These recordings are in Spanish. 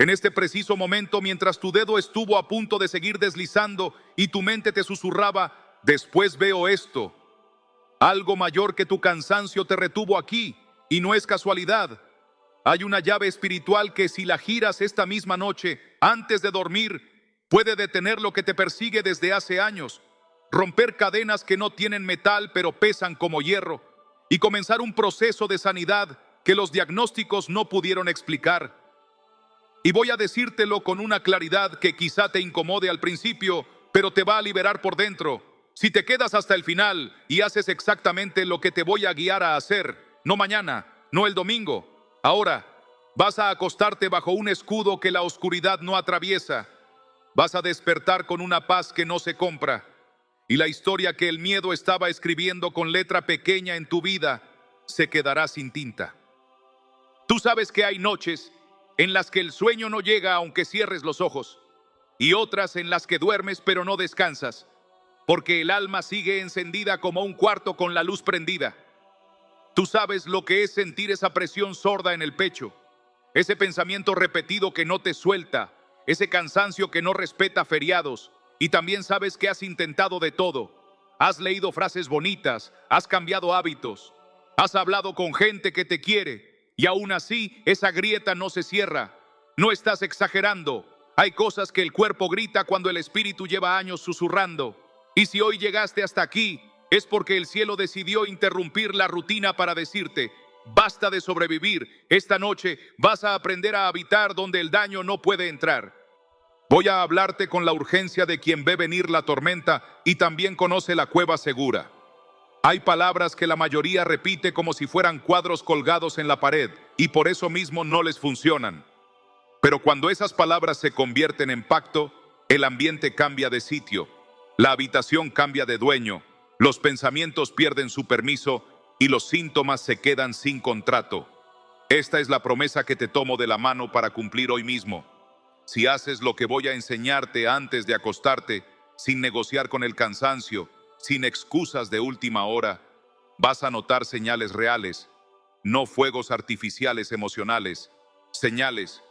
En este preciso momento, mientras tu dedo estuvo a punto de seguir deslizando y tu mente te susurraba, después veo esto. Algo mayor que tu cansancio te retuvo aquí, y no es casualidad. Hay una llave espiritual que si la giras esta misma noche, antes de dormir, puede detener lo que te persigue desde hace años, romper cadenas que no tienen metal pero pesan como hierro, y comenzar un proceso de sanidad que los diagnósticos no pudieron explicar. Y voy a decírtelo con una claridad que quizá te incomode al principio, pero te va a liberar por dentro. Si te quedas hasta el final y haces exactamente lo que te voy a guiar a hacer, no mañana, no el domingo, ahora, vas a acostarte bajo un escudo que la oscuridad no atraviesa. Vas a despertar con una paz que no se compra. Y la historia que el miedo estaba escribiendo con letra pequeña en tu vida se quedará sin tinta. Tú sabes que hay noches en las que el sueño no llega aunque cierres los ojos, y otras en las que duermes pero no descansas, porque el alma sigue encendida como un cuarto con la luz prendida. Tú sabes lo que es sentir esa presión sorda en el pecho, ese pensamiento repetido que no te suelta, ese cansancio que no respeta feriados, y también sabes que has intentado de todo. Has leído frases bonitas, has cambiado hábitos, has hablado con gente que te quiere, y aún así, esa grieta no se cierra. No estás exagerando. Hay cosas que el cuerpo grita cuando el espíritu lleva años susurrando. Y si hoy llegaste hasta aquí, es porque el cielo decidió interrumpir la rutina para decirte, basta de sobrevivir. Esta noche vas a aprender a habitar donde el daño no puede entrar. Voy a hablarte con la urgencia de quien ve venir la tormenta y también conoce la cueva segura. Hay palabras que la mayoría repite como si fueran cuadros colgados en la pared y por eso mismo no les funcionan. Pero cuando esas palabras se convierten en pacto, el ambiente cambia de sitio, la habitación cambia de dueño, los pensamientos pierden su permiso y los síntomas se quedan sin contrato. Esta es la promesa que te tomo de la mano para cumplir hoy mismo. Si haces lo que voy a enseñarte antes de acostarte, sin negociar con el cansancio, sin excusas de última hora, vas a notar señales reales, no fuegos artificiales emocionales, señales,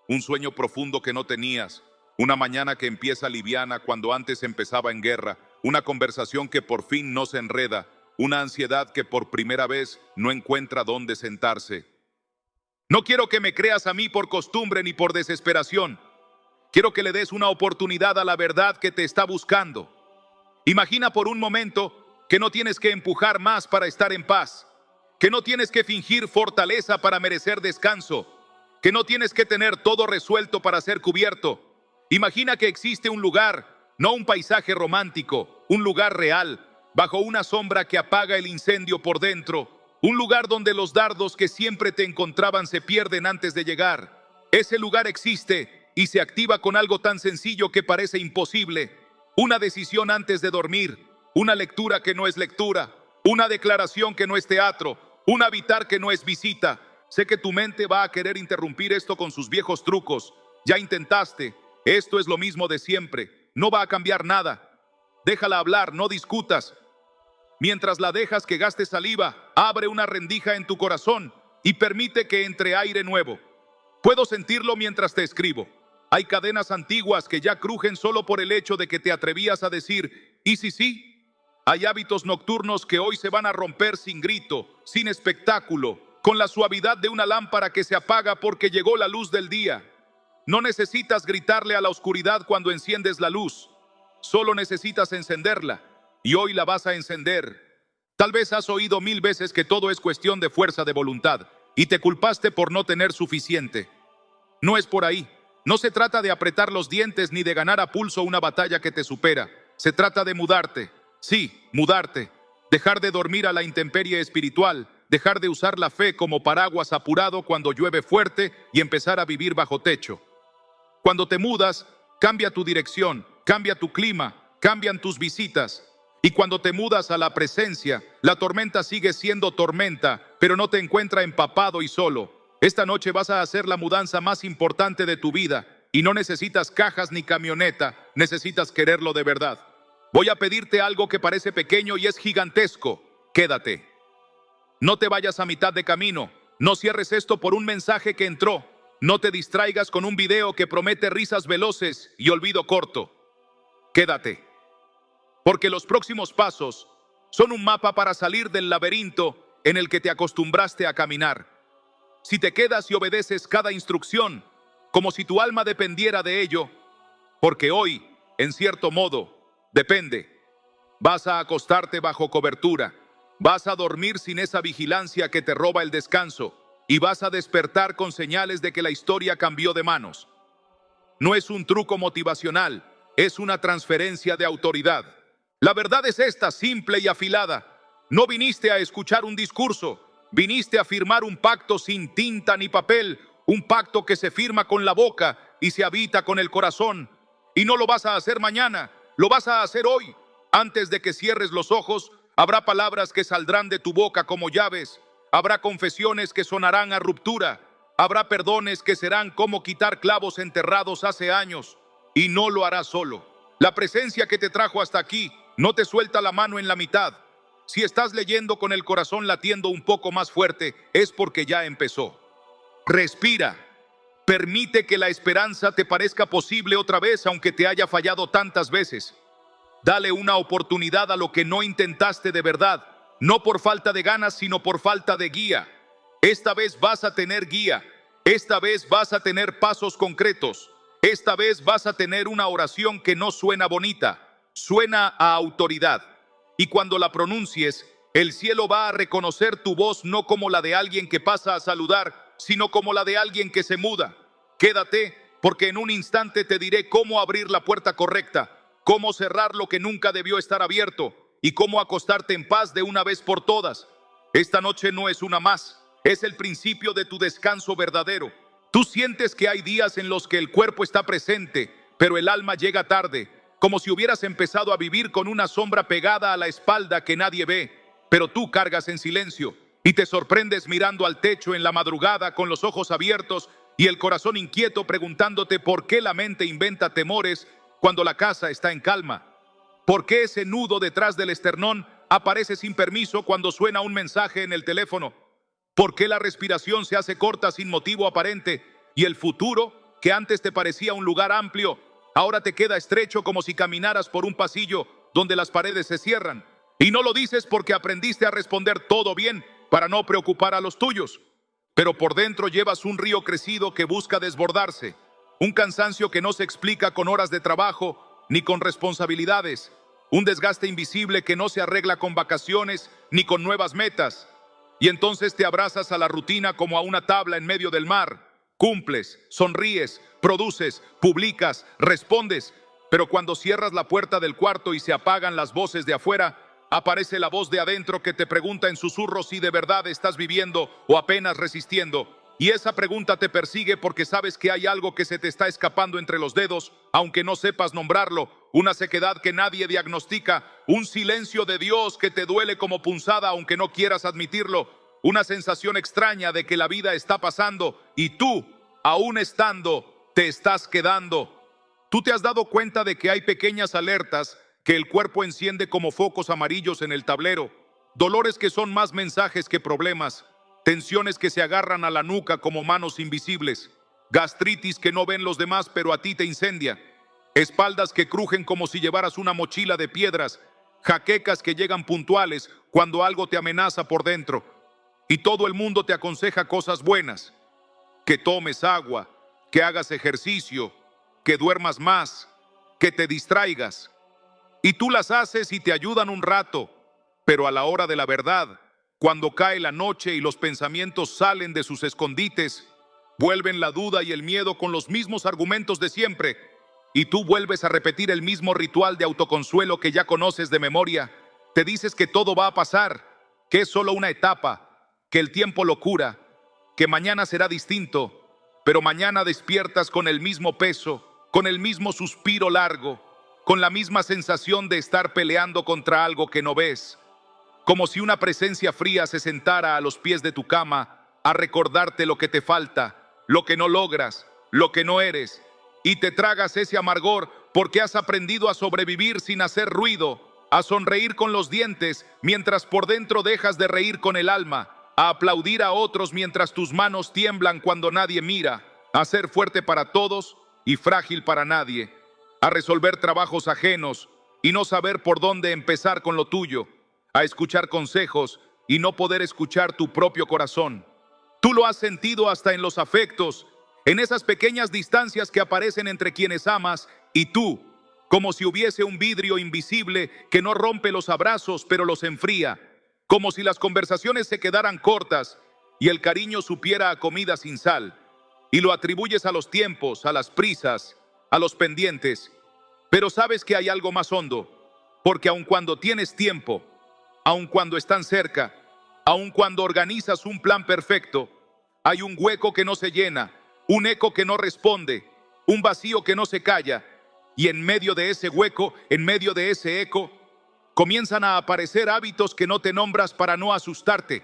un sueño profundo que no tenías, una mañana que empieza liviana cuando antes empezaba en guerra, una conversación que por fin no se enreda, una ansiedad que por primera vez no encuentra dónde sentarse. No quiero que me creas a mí por costumbre ni por desesperación. Quiero que le des una oportunidad a la verdad que te está buscando. Imagina por un momento que no tienes que empujar más para estar en paz, que no tienes que fingir fortaleza para merecer descanso, que no tienes que tener todo resuelto para ser cubierto. Imagina que existe un lugar, no un paisaje romántico, un lugar real, bajo una sombra que apaga el incendio por dentro, un lugar donde los dardos que siempre te encontraban se pierden antes de llegar. Ese lugar existe y se activa con algo tan sencillo que parece imposible. Una decisión antes de dormir, una lectura que no es lectura, una declaración que no es teatro, un habitar que no es visita. Sé que tu mente va a querer interrumpir esto con sus viejos trucos. Ya intentaste. Esto es lo mismo de siempre. No va a cambiar nada. Déjala hablar, no discutas. Mientras la dejas que gaste saliva, abre una rendija en tu corazón y permite que entre aire nuevo. Puedo sentirlo mientras te escribo. Hay cadenas antiguas que ya crujen solo por el hecho de que te atrevías a decir, ¿y si sí? Hay hábitos nocturnos que hoy se van a romper sin grito, sin espectáculo, con la suavidad de una lámpara que se apaga porque llegó la luz del día. No necesitas gritarle a la oscuridad cuando enciendes la luz. Solo necesitas encenderla, y hoy la vas a encender. Tal vez has oído 1000 veces que todo es cuestión de fuerza de voluntad, y te culpaste por no tener suficiente. No es por ahí. No se trata de apretar los dientes ni de ganar a pulso una batalla que te supera. Se trata de mudarte. Sí, mudarte. Dejar de dormir a la intemperie espiritual, dejar de usar la fe como paraguas apurado cuando llueve fuerte y empezar a vivir bajo techo. Cuando te mudas, cambia tu dirección, cambia tu clima, cambian tus visitas. Y cuando te mudas a la presencia, la tormenta sigue siendo tormenta, pero no te encuentra empapado y solo. Esta noche vas a hacer la mudanza más importante de tu vida y no necesitas cajas ni camioneta, necesitas quererlo de verdad. Voy a pedirte algo que parece pequeño y es gigantesco. Quédate. No te vayas a mitad de camino. No cierres esto por un mensaje que entró. No te distraigas con un video que promete risas veloces y olvido corto. Quédate, porque los próximos pasos son un mapa para salir del laberinto en el que te acostumbraste a caminar. Si te quedas y obedeces cada instrucción, como si tu alma dependiera de ello, porque hoy, en cierto modo, depende. Vas a acostarte bajo cobertura, vas a dormir sin esa vigilancia que te roba el descanso y vas a despertar con señales de que la historia cambió de manos. No es un truco motivacional, es una transferencia de autoridad. La verdad es esta, simple y afilada. No viniste a escuchar un discurso, viniste a firmar un pacto sin tinta ni papel, un pacto que se firma con la boca y se habita con el corazón. Y no lo vas a hacer mañana, lo vas a hacer hoy. Antes de que cierres los ojos, habrá palabras que saldrán de tu boca como llaves, habrá confesiones que sonarán a ruptura, habrá perdones que serán como quitar clavos enterrados hace años, y no lo harás solo. La presencia que te trajo hasta aquí no te suelta la mano en la mitad. Si estás leyendo con el corazón latiendo un poco más fuerte, es porque ya empezó. Respira. Permite que la esperanza te parezca posible otra vez, aunque te haya fallado tantas veces. Dale una oportunidad a lo que no intentaste de verdad, no por falta de ganas, sino por falta de guía. Esta vez vas a tener guía. Esta vez vas a tener pasos concretos. Esta vez vas a tener una oración que no suena bonita, suena a autoridad. Y cuando la pronuncies, el cielo va a reconocer tu voz no como la de alguien que pasa a saludar, sino como la de alguien que se muda. Quédate, porque en un instante te diré cómo abrir la puerta correcta, cómo cerrar lo que nunca debió estar abierto y cómo acostarte en paz de una vez por todas. Esta noche no es una más, es el principio de tu descanso verdadero. Tú sientes que hay días en los que el cuerpo está presente, pero el alma llega tarde, como si hubieras empezado a vivir con una sombra pegada a la espalda que nadie ve, pero tú cargas en silencio y te sorprendes mirando al techo en la madrugada con los ojos abiertos y el corazón inquieto preguntándote por qué la mente inventa temores cuando la casa está en calma. ¿Por qué ese nudo detrás del esternón aparece sin permiso cuando suena un mensaje en el teléfono? ¿Por qué la respiración se hace corta sin motivo aparente y el futuro, que antes te parecía un lugar amplio, ahora te queda estrecho como si caminaras por un pasillo donde las paredes se cierran? Y no lo dices porque aprendiste a responder todo bien para no preocupar a los tuyos, pero por dentro llevas un río crecido que busca desbordarse, un cansancio que no se explica con horas de trabajo ni con responsabilidades, un desgaste invisible que no se arregla con vacaciones ni con nuevas metas. Y entonces te abrazas a la rutina como a una tabla en medio del mar. Cumples, sonríes, produces, publicas, respondes, pero cuando cierras la puerta del cuarto y se apagan las voces de afuera, aparece la voz de adentro que te pregunta en susurros si de verdad estás viviendo o apenas resistiendo. Y esa pregunta te persigue porque sabes que hay algo que se te está escapando entre los dedos, aunque no sepas nombrarlo, una sequedad que nadie diagnostica, un silencio de Dios que te duele como punzada aunque no quieras admitirlo, una sensación extraña de que la vida está pasando y tú, aún estando, te estás quedando. Tú te has dado cuenta de que hay pequeñas alertas que el cuerpo enciende como focos amarillos en el tablero, dolores que son más mensajes que problemas, tensiones que se agarran a la nuca como manos invisibles, gastritis que no ven los demás pero a ti te incendia, espaldas que crujen como si llevaras una mochila de piedras, jaquecas que llegan puntuales cuando algo te amenaza por dentro. Y todo el mundo te aconseja cosas buenas, que tomes agua, que hagas ejercicio, que duermas más, que te distraigas. Y tú las haces y te ayudan un rato, pero a la hora de la verdad, cuando cae la noche y los pensamientos salen de sus escondites, vuelven la duda y el miedo con los mismos argumentos de siempre, y tú vuelves a repetir el mismo ritual de autoconsuelo que ya conoces de memoria. Te dices que todo va a pasar, que es solo una etapa, que el tiempo lo cura, que mañana será distinto, pero mañana despiertas con el mismo peso, con el mismo suspiro largo, con la misma sensación de estar peleando contra algo que no ves, como si una presencia fría se sentara a los pies de tu cama a recordarte lo que te falta, lo que no logras, lo que no eres, y te tragas ese amargor porque has aprendido a sobrevivir sin hacer ruido, a sonreír con los dientes mientras por dentro dejas de reír con el alma, a aplaudir a otros mientras tus manos tiemblan cuando nadie mira, a ser fuerte para todos y frágil para nadie, a resolver trabajos ajenos y no saber por dónde empezar con lo tuyo, a escuchar consejos y no poder escuchar tu propio corazón. Tú lo has sentido hasta en los afectos, en esas pequeñas distancias que aparecen entre quienes amas y tú, como si hubiese un vidrio invisible que no rompe los abrazos pero los enfría, como si las conversaciones se quedaran cortas y el cariño supiera a comida sin sal, y lo atribuyes a los tiempos, a las prisas, a los pendientes. Pero sabes que hay algo más hondo, porque aun cuando tienes tiempo, aun cuando están cerca, aun cuando organizas un plan perfecto, hay un hueco que no se llena, un eco que no responde, un vacío que no se calla, y en medio de ese hueco, en medio de ese eco, comienzan a aparecer hábitos que no te nombras para no asustarte,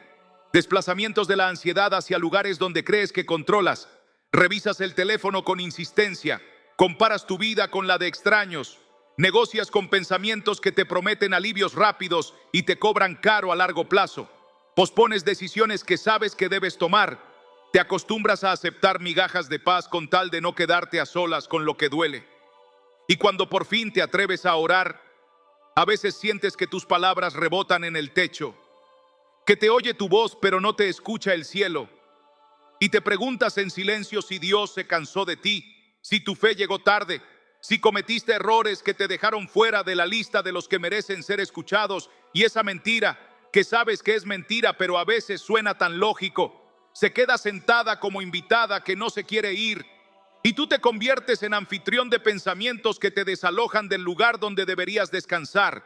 desplazamientos de la ansiedad hacia lugares donde crees que controlas, revisas el teléfono con insistencia, comparas tu vida con la de extraños, negocias con pensamientos que te prometen alivios rápidos y te cobran caro a largo plazo, pospones decisiones que sabes que debes tomar, te acostumbras a aceptar migajas de paz con tal de no quedarte a solas con lo que duele. Y cuando por fin te atreves a orar, a veces sientes que tus palabras rebotan en el techo, que te oye tu voz pero no te escucha el cielo, y te preguntas en silencio si Dios se cansó de ti, si tu fe llegó tarde, si cometiste errores que te dejaron fuera de la lista de los que merecen ser escuchados, y esa mentira, que sabes que es mentira pero a veces suena tan lógico, se queda sentada como invitada que no se quiere ir, y tú te conviertes en anfitrión de pensamientos que te desalojan del lugar donde deberías descansar.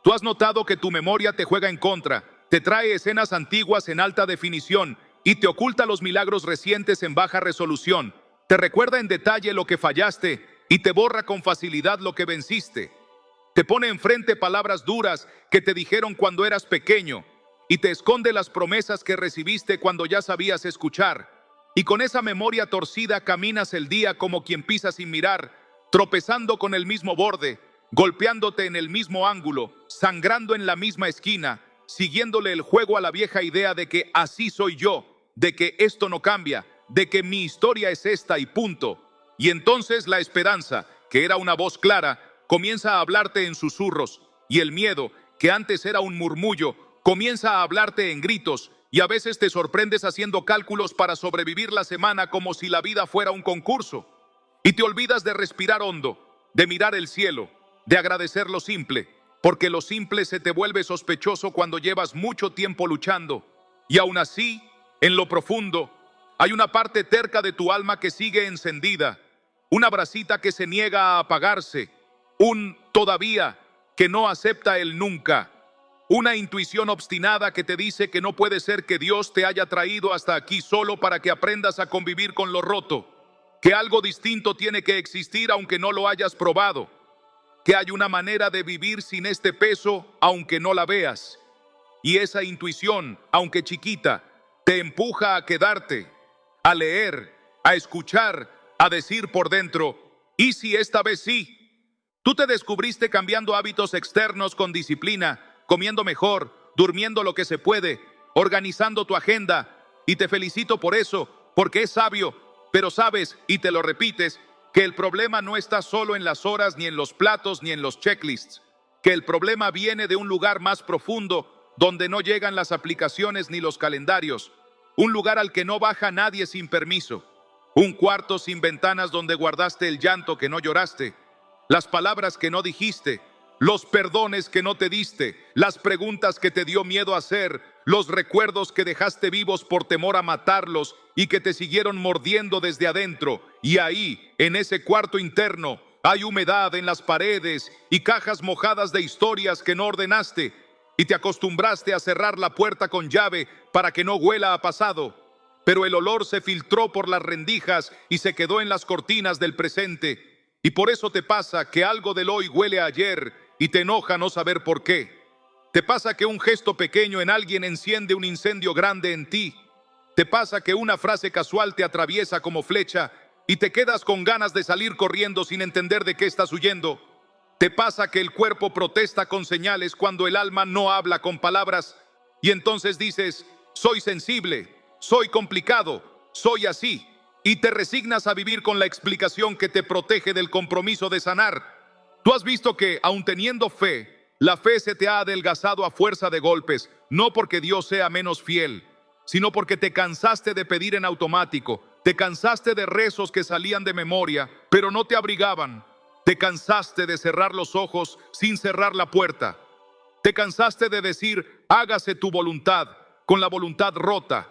Tú has notado que tu memoria te juega en contra, te trae escenas antiguas en alta definición y te oculta los milagros recientes en baja resolución. Te recuerda en detalle lo que fallaste y te borra con facilidad lo que venciste. Te pone enfrente palabras duras que te dijeron cuando eras pequeño y te esconde las promesas que recibiste cuando ya sabías escuchar. Y con esa memoria torcida caminas el día como quien pisa sin mirar, tropezando con el mismo borde, golpeándote en el mismo ángulo, sangrando en la misma esquina, siguiéndole el juego a la vieja idea de que así soy yo, de que esto no cambia, de que mi historia es esta y punto. Y entonces la esperanza, que era una voz clara, comienza a hablarte en susurros, y el miedo, que antes era un murmullo, comienza a hablarte en gritos, y a veces te sorprendes haciendo cálculos para sobrevivir la semana como si la vida fuera un concurso. Y te olvidas de respirar hondo, de mirar el cielo, de agradecer lo simple, porque lo simple se te vuelve sospechoso cuando llevas mucho tiempo luchando. Y aún así, en lo profundo, hay una parte terca de tu alma que sigue encendida, una brasita que se niega a apagarse, un todavía que no acepta el nunca. Una intuición obstinada que te dice que no puede ser que Dios te haya traído hasta aquí solo para que aprendas a convivir con lo roto, que algo distinto tiene que existir aunque no lo hayas probado, que hay una manera de vivir sin este peso aunque no la veas. Y esa intuición, aunque chiquita, te empuja a quedarte, a leer, a escuchar, a decir por dentro, ¿y si esta vez sí? Tú te descubriste cambiando hábitos externos con disciplina, comiendo mejor, durmiendo lo que se puede, organizando tu agenda, y te felicito por eso, porque es sabio, pero sabes, y te lo repites, que el problema no está solo en las horas, ni en los platos, ni en los checklists, que el problema viene de un lugar más profundo, donde no llegan las aplicaciones ni los calendarios, un lugar al que no baja nadie sin permiso, un cuarto sin ventanas donde guardaste el llanto que no lloraste, las palabras que no dijiste, los perdones que no te diste, las preguntas que te dio miedo hacer, los recuerdos que dejaste vivos por temor a matarlos y que te siguieron mordiendo desde adentro. Y ahí, en ese cuarto interno, hay humedad en las paredes y cajas mojadas de historias que no ordenaste. Y te acostumbraste a cerrar la puerta con llave para que no huela a pasado. Pero el olor se filtró por las rendijas y se quedó en las cortinas del presente. Y por eso te pasa que algo del hoy huele a ayer y te enoja no saber por qué. Te pasa que un gesto pequeño en alguien enciende un incendio grande en ti. Te pasa que una frase casual te atraviesa como flecha y te quedas con ganas de salir corriendo sin entender de qué estás huyendo. Te pasa que el cuerpo protesta con señales cuando el alma no habla con palabras y entonces dices, soy sensible, soy complicado, soy así. y te resignas a vivir con la explicación que te protege del compromiso de sanar. Tú has visto que, aun teniendo fe, la fe se te ha adelgazado a fuerza de golpes, no porque Dios sea menos fiel, sino porque te cansaste de pedir en automático, te cansaste de rezos que salían de memoria, pero no te abrigaban. Te cansaste de cerrar los ojos sin cerrar la puerta. Te cansaste de decir, hágase tu voluntad, con la voluntad rota.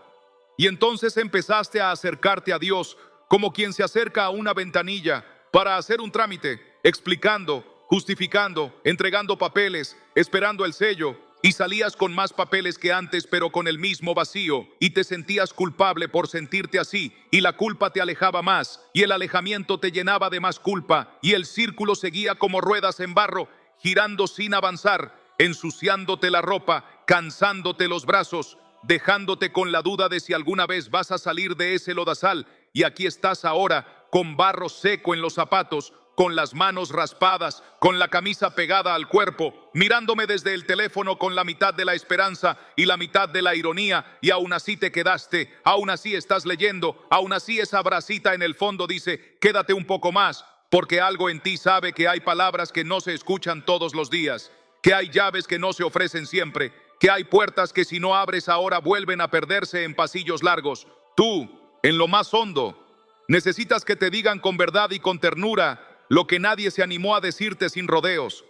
Y entonces empezaste a acercarte a Dios como quien se acerca a una ventanilla para hacer un trámite, explicando, justificando, entregando papeles, esperando el sello, y salías con más papeles que antes, pero con el mismo vacío, y te sentías culpable por sentirte así, y la culpa te alejaba más, y el alejamiento te llenaba de más culpa, y el círculo seguía como ruedas en barro, girando sin avanzar, ensuciándote la ropa, cansándote los brazos, dejándote con la duda de si alguna vez vas a salir de ese lodazal. Y aquí estás ahora, con barro seco en los zapatos, con las manos raspadas, con la camisa pegada al cuerpo, mirándome desde el teléfono con la mitad de la esperanza y la mitad de la ironía, y aún así te quedaste, aún así estás leyendo, aún así esa bracita en el fondo dice, quédate un poco más, porque algo en ti sabe que hay palabras que no se escuchan todos los días, que hay llaves que no se ofrecen siempre, que hay puertas que si no abres ahora vuelven a perderse en pasillos largos. Tú, en lo más hondo, necesitas que te digan con verdad y con ternura lo que nadie se animó a decirte sin rodeos.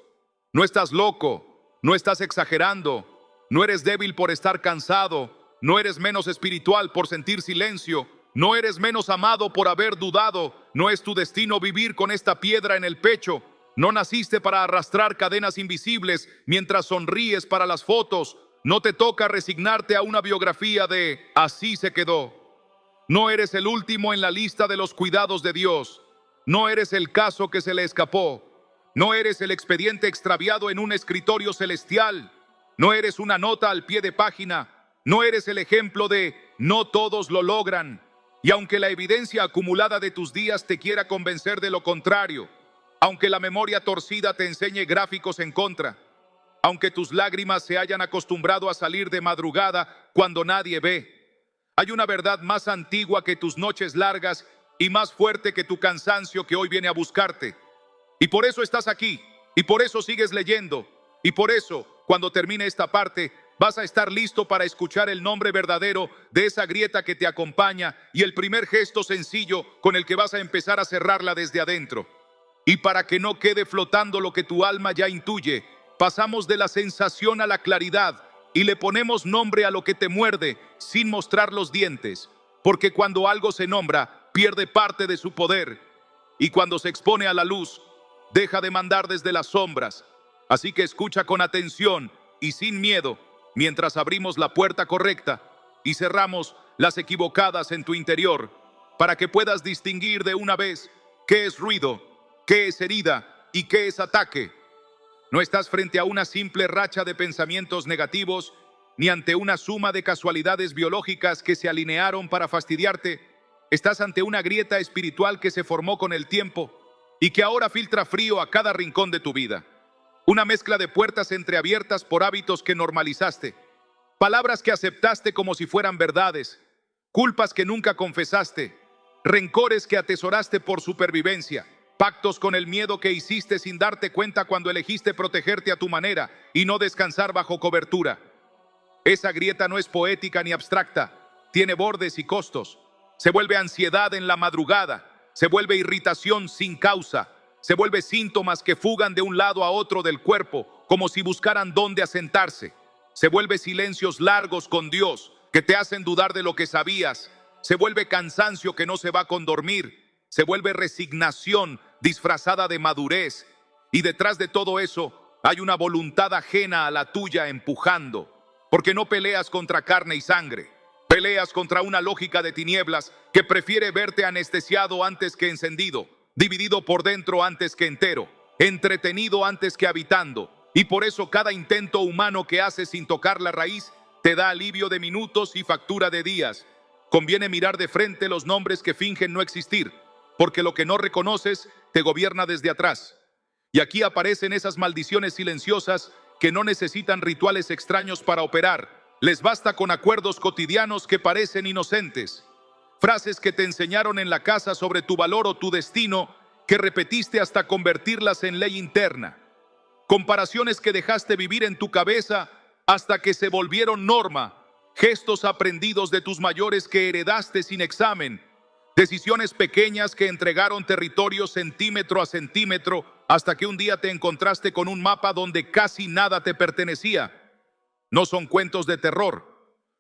No estás loco, no estás exagerando, no eres débil por estar cansado, no eres menos espiritual por sentir silencio, no eres menos amado por haber dudado, no es tu destino vivir con esta piedra en el pecho. No naciste para arrastrar cadenas invisibles mientras sonríes para las fotos. No te toca resignarte a una biografía de así se quedó. No eres el último en la lista de los cuidados de Dios. No eres el caso que se le escapó. No eres el expediente extraviado en un escritorio celestial. No eres una nota al pie de página. No eres el ejemplo de no todos lo logran. Y aunque la evidencia acumulada de tus días te quiera convencer de lo contrario, aunque la memoria torcida te enseñe gráficos en contra, aunque tus lágrimas se hayan acostumbrado a salir de madrugada cuando nadie ve, hay una verdad más antigua que tus noches largas y más fuerte que tu cansancio que hoy viene a buscarte. Y por eso estás aquí, y por eso sigues leyendo, y por eso, cuando termine esta parte, vas a estar listo para escuchar el nombre verdadero de esa grieta que te acompaña y el primer gesto sencillo con el que vas a empezar a cerrarla desde adentro. Y para que no quede flotando lo que tu alma ya intuye, pasamos de la sensación a la claridad y le ponemos nombre a lo que te muerde sin mostrar los dientes, porque cuando algo se nombra, pierde parte de su poder, y cuando se expone a la luz, deja de mandar desde las sombras. Así que escucha con atención y sin miedo, mientras abrimos la puerta correcta y cerramos las equivocadas en tu interior, para que puedas distinguir de una vez qué es ruido, qué es herida y qué es ataque. No estás frente a una simple racha de pensamientos negativos, ni ante una suma de casualidades biológicas que se alinearon para fastidiarte. Estás ante una grieta espiritual que se formó con el tiempo y que ahora filtra frío a cada rincón de tu vida. Una mezcla de puertas entreabiertas por hábitos que normalizaste, palabras que aceptaste como si fueran verdades, culpas que nunca confesaste, rencores que atesoraste por supervivencia, pactos con el miedo que hiciste sin darte cuenta cuando elegiste protegerte a tu manera y no descansar bajo cobertura. Esa grieta no es poética ni abstracta, tiene bordes y costos. Se vuelve ansiedad en la madrugada, se vuelve irritación sin causa, se vuelve síntomas que fugan de un lado a otro del cuerpo, como si buscaran dónde asentarse. Se vuelve silencios largos con Dios, que te hacen dudar de lo que sabías. Se vuelve cansancio que no se va con dormir. Se vuelve resignación disfrazada de madurez. Y detrás de todo eso hay una voluntad ajena a la tuya empujando. Porque no peleas contra carne y sangre. Peleas contra una lógica de tinieblas que prefiere verte anestesiado antes que encendido, dividido por dentro antes que entero, entretenido antes que habitando. Y por eso cada intento humano que haces sin tocar la raíz te da alivio de minutos y factura de días. Conviene mirar de frente los nombres que fingen no existir, porque lo que no reconoces te gobierna desde atrás. Y aquí aparecen esas maldiciones silenciosas que no necesitan rituales extraños para operar. Les basta con acuerdos cotidianos que parecen inocentes. frases que te enseñaron en la casa sobre tu valor o tu destino, que repetiste hasta convertirlas en ley interna. Comparaciones que dejaste vivir en tu cabeza hasta que se volvieron norma, gestos aprendidos de tus mayores que heredaste sin examen, decisiones pequeñas que entregaron territorio centímetro a centímetro hasta que un día te encontraste con un mapa donde casi nada te pertenecía. No son cuentos de terror,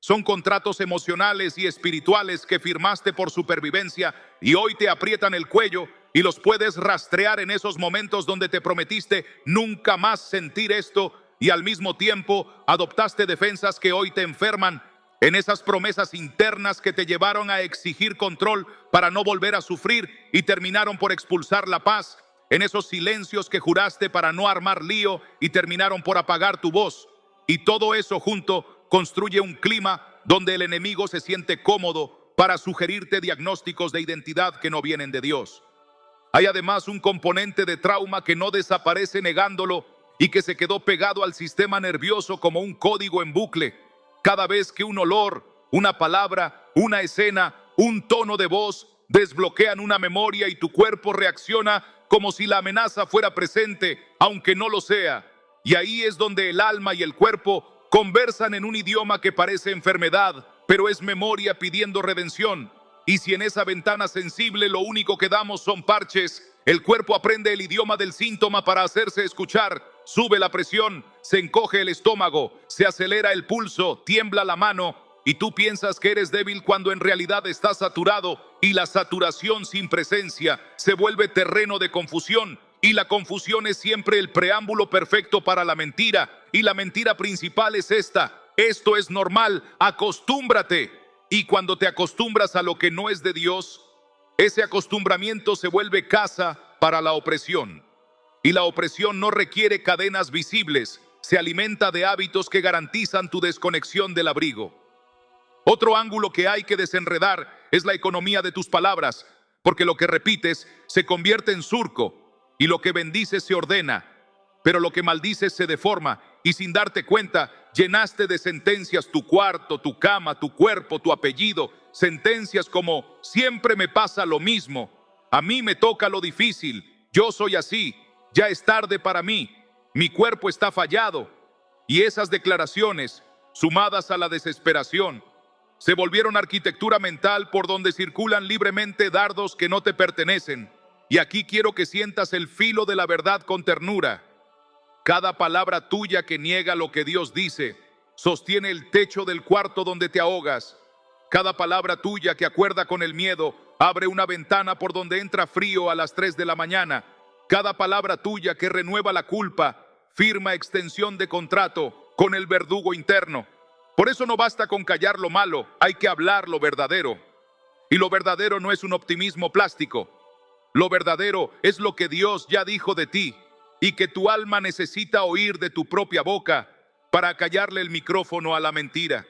son contratos emocionales y espirituales que firmaste por supervivencia y hoy te aprietan el cuello y los puedes rastrear en esos momentos donde te prometiste nunca más sentir esto y al mismo tiempo adoptaste defensas que hoy te enferman, en esas promesas internas que te llevaron a exigir control para no volver a sufrir y terminaron por expulsar la paz, en esos silencios que juraste para no armar lío y terminaron por apagar tu voz. Y todo eso junto construye un clima donde el enemigo se siente cómodo para sugerirte diagnósticos de identidad que no vienen de Dios. Hay además un componente de trauma que no desaparece negándolo y que se quedó pegado al sistema nervioso como un código en bucle. Cada vez que un olor, una palabra, una escena, un tono de voz desbloquean una memoria y tu cuerpo reacciona como si la amenaza fuera presente, aunque no lo sea. Y ahí es donde el alma y el cuerpo conversan en un idioma que parece enfermedad, pero es memoria pidiendo redención. Y si en esa ventana sensible lo único que damos son parches, el cuerpo aprende el idioma del síntoma para hacerse escuchar. Sube la presión, se encoge el estómago, se acelera el pulso, tiembla la mano y tú piensas que eres débil cuando en realidad estás saturado y la saturación sin presencia se vuelve terreno de confusión y la confusión es siempre el preámbulo perfecto para la mentira y la mentira principal es esta: esto es normal, acostúmbrate. Y cuando te acostumbras a lo que no es de Dios, ese acostumbramiento se vuelve casa para la opresión. Y la opresión no requiere cadenas visibles, se alimenta de hábitos que garantizan tu desconexión del abrigo. Otro ángulo que hay que desenredar es la economía de tus palabras, porque lo que repites se convierte en surco y lo que bendices se ordena, pero lo que maldices se deforma y sin darte cuenta llenaste de sentencias tu cuarto, tu cama, tu cuerpo, tu apellido, sentencias como siempre me pasa lo mismo, a mí me toca lo difícil, yo soy así, ya es tarde para mí, mi cuerpo está fallado. Y esas declaraciones, sumadas a la desesperación, se volvieron arquitectura mental por donde circulan libremente dardos que no te pertenecen. Y aquí quiero que sientas el filo de la verdad con ternura. Cada palabra tuya que niega lo que Dios dice sostiene el techo del cuarto donde te ahogas. Cada palabra tuya que acuerda con el miedo abre una ventana por donde entra frío a las 3 de la mañana. Cada palabra tuya que renueva la culpa firma extensión de contrato con el verdugo interno. Por eso no basta con callar lo malo, hay que hablar lo verdadero. Y lo verdadero no es un optimismo plástico. Lo verdadero es lo que Dios ya dijo de ti y que tu alma necesita oír de tu propia boca para callarle el micrófono a la mentira.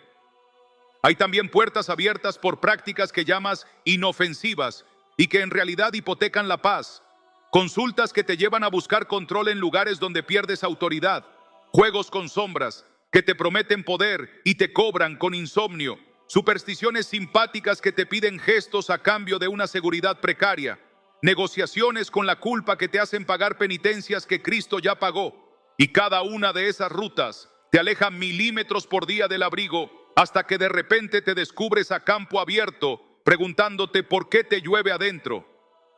Hay también puertas abiertas por prácticas que llamas inofensivas y que en realidad hipotecan la paz. Consultas que te llevan a buscar control en lugares donde pierdes autoridad. Juegos con sombras que te prometen poder y te cobran con insomnio. Supersticiones simpáticas que te piden gestos a cambio de una seguridad precaria. Negociaciones con la culpa que te hacen pagar penitencias que Cristo ya pagó. Y cada una de esas rutas te aleja milímetros por día del abrigo hasta que de repente te descubres a campo abierto preguntándote por qué te llueve adentro.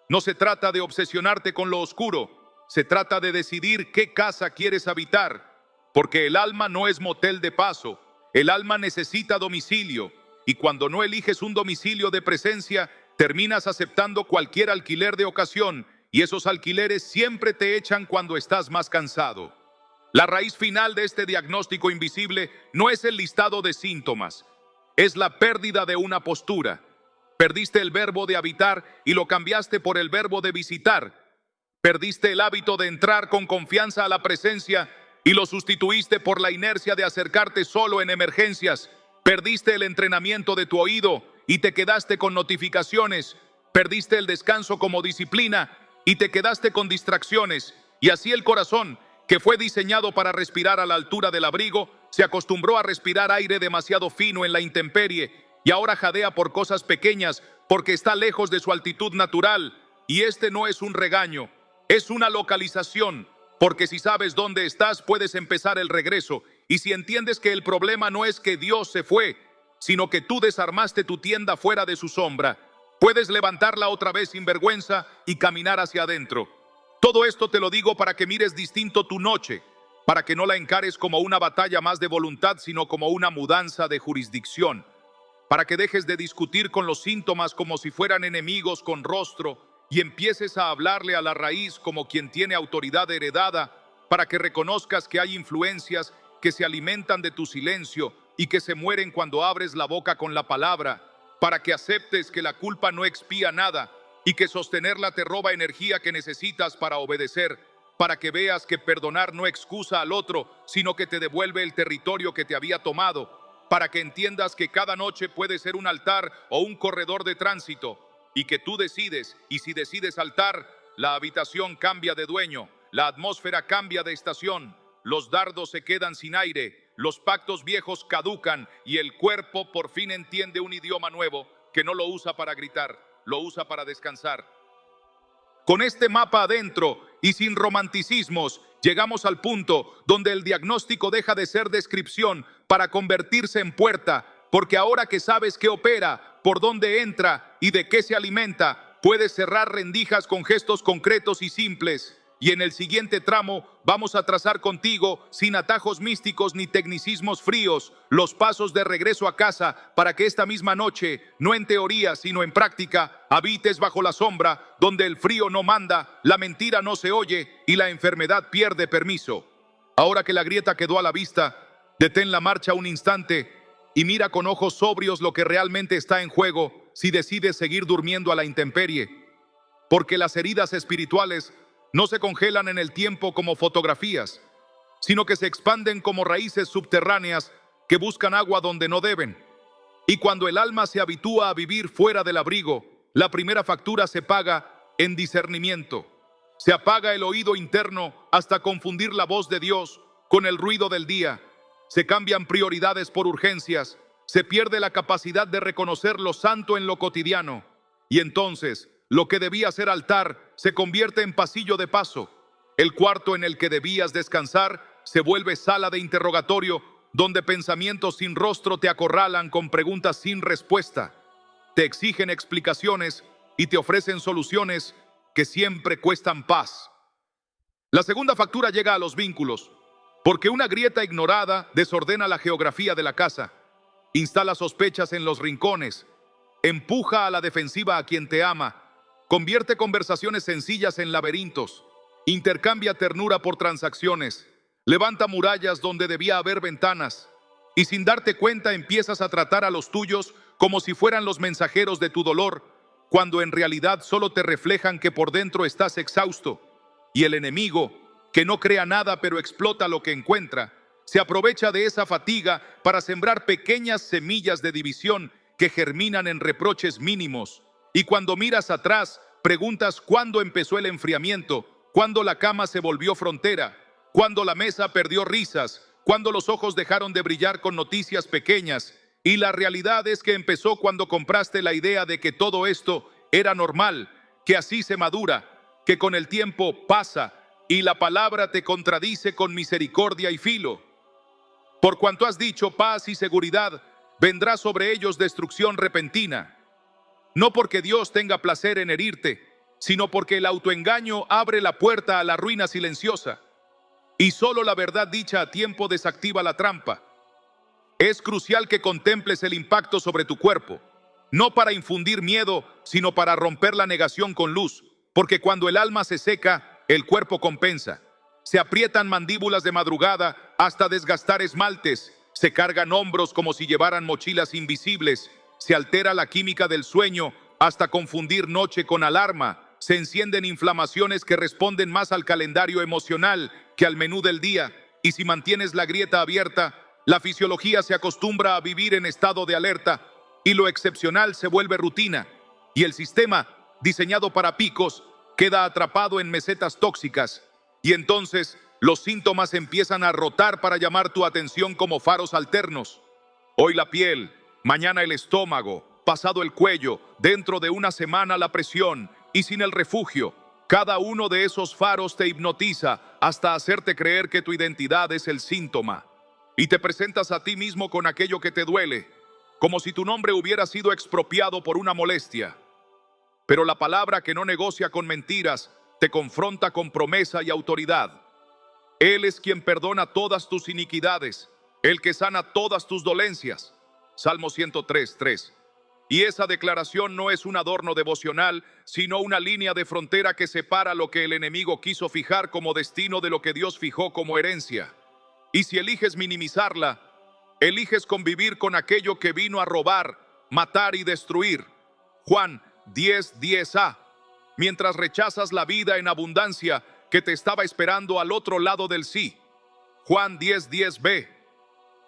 No se trata de obsesionarte con lo oscuro, se trata de decidir qué casa quieres habitar, porque el alma no es motel de paso, el alma necesita domicilio, y cuando no eliges un domicilio de presencia, terminas aceptando cualquier alquiler de ocasión, y esos alquileres siempre te echan cuando estás más cansado. La raíz final de este diagnóstico invisible no es el listado de síntomas, es la pérdida de una postura. Perdiste el verbo de habitar y lo cambiaste por el verbo de visitar. Perdiste el hábito de entrar con confianza a la presencia y lo sustituiste por la inercia de acercarte solo en emergencias. Perdiste el entrenamiento de tu oído y te quedaste con notificaciones. Perdiste el descanso como disciplina y te quedaste con distracciones. Y así el corazón, que fue diseñado para respirar a la altura del abrigo, se acostumbró a respirar aire demasiado fino en la intemperie y ahora jadea por cosas pequeñas porque está lejos de su altitud natural. Y este no es un regaño, es una localización, porque si sabes dónde estás, puedes empezar el regreso. Y si entiendes que el problema no es que Dios se fue, sino que tú desarmaste tu tienda fuera de su sombra, puedes levantarla otra vez sin vergüenza y caminar hacia adentro. Todo esto te lo digo para que mires distinto tu noche, para que no la encares como una batalla más de voluntad, sino como una mudanza de jurisdicción, para que dejes de discutir con los síntomas como si fueran enemigos con rostro y empieces a hablarle a la raíz como quien tiene autoridad heredada, para que reconozcas que hay influencias que se alimentan de tu silencio y que se mueren cuando abres la boca con la palabra, para que aceptes que la culpa no expía nada y que sostenerla te roba energía que necesitas para obedecer, para que veas que perdonar no excusa al otro, sino que te devuelve el territorio que te había tomado, para que entiendas que cada noche puede ser un altar o un corredor de tránsito, y que tú decides, y si decides altar, la habitación cambia de dueño, la atmósfera cambia de estación, los dardos se quedan sin aire, los pactos viejos caducan y el cuerpo por fin entiende un idioma nuevo que no lo usa para gritar, lo usa para descansar. Con este mapa adentro y sin romanticismos, llegamos al punto donde el diagnóstico deja de ser descripción para convertirse en puerta, porque ahora que sabes qué opera, por dónde entra y de qué se alimenta, puedes cerrar rendijas con gestos concretos y simples. Y en el siguiente tramo vamos a trazar contigo, sin atajos místicos ni tecnicismos fríos, los pasos de regreso a casa para que esta misma noche, no en teoría sino en práctica, habites bajo la sombra, donde el frío no manda, la mentira no se oye y la enfermedad pierde permiso. Ahora que la grieta quedó a la vista, detén la marcha un instante y mira con ojos sobrios lo que realmente está en juego si decides seguir durmiendo a la intemperie. Porque las heridas espirituales no se congelan en el tiempo como fotografías, sino que se expanden como raíces subterráneas que buscan agua donde no deben. Y cuando el alma se habitúa a vivir fuera del abrigo, la primera factura se paga en discernimiento. Se apaga el oído interno hasta confundir la voz de Dios con el ruido del día. Se cambian prioridades por urgencias. Se pierde la capacidad de reconocer lo santo en lo cotidiano. Y entonces, lo que debía ser altar se convierte en pasillo de paso. El cuarto en el que debías descansar se vuelve sala de interrogatorio, donde pensamientos sin rostro te acorralan con preguntas sin respuesta. Te exigen explicaciones y te ofrecen soluciones que siempre cuestan paz. La segunda factura llega a los vínculos, porque una grieta ignorada desordena la geografía de la casa, instala sospechas en los rincones, empuja a la defensiva a quien te ama, convierte conversaciones sencillas en laberintos, intercambia ternura por transacciones, levanta murallas donde debía haber ventanas, y sin darte cuenta empiezas a tratar a los tuyos como si fueran los mensajeros de tu dolor, cuando en realidad solo te reflejan que por dentro estás exhausto. Y el enemigo, que no crea nada pero explota lo que encuentra, se aprovecha de esa fatiga para sembrar pequeñas semillas de división que germinan en reproches mínimos. Y cuando miras atrás, preguntas cuándo empezó el enfriamiento, cuándo la cama se volvió frontera, cuándo la mesa perdió risas, cuándo los ojos dejaron de brillar con noticias pequeñas. Y la realidad es que empezó cuando compraste la idea de que todo esto era normal, que así se madura, que con el tiempo pasa y la palabra te contradice con misericordia y filo. Por cuanto has dicho paz y seguridad, vendrá sobre ellos destrucción repentina. No porque Dios tenga placer en herirte, sino porque el autoengaño abre la puerta a la ruina silenciosa. Y solo la verdad dicha a tiempo desactiva la trampa. Es crucial que contemples el impacto sobre tu cuerpo, no para infundir miedo, sino para romper la negación con luz, porque cuando el alma se seca, el cuerpo compensa. Se aprietan mandíbulas de madrugada hasta desgastar esmaltes, se cargan hombros como si llevaran mochilas invisibles, se altera la química del sueño hasta confundir noche con alarma, se encienden inflamaciones que responden más al calendario emocional que al menú del día, y si mantienes la grieta abierta, la fisiología se acostumbra a vivir en estado de alerta y lo excepcional se vuelve rutina, y el sistema, diseñado para picos, queda atrapado en mesetas tóxicas, y entonces los síntomas empiezan a rotar para llamar tu atención como faros alternos. Hoy la piel, mañana el estómago, pasado el cuello, dentro de una semana la presión y sin el refugio. Cada uno de esos faros te hipnotiza hasta hacerte creer que tu identidad es el síntoma. Y te presentas a ti mismo con aquello que te duele, como si tu nombre hubiera sido expropiado por una molestia. Pero la palabra que no negocia con mentiras te confronta con promesa y autoridad. Él es quien perdona todas tus iniquidades, el que sana todas tus dolencias. Salmo 103:3. Y esa declaración no es un adorno devocional, sino una línea de frontera que separa lo que el enemigo quiso fijar como destino de lo que Dios fijó como herencia. Y si eliges minimizarla, eliges convivir con aquello que vino a robar, matar y destruir. Juan 10:10a. Mientras rechazas la vida en abundancia que te estaba esperando al otro lado del sí. Juan 10:10b.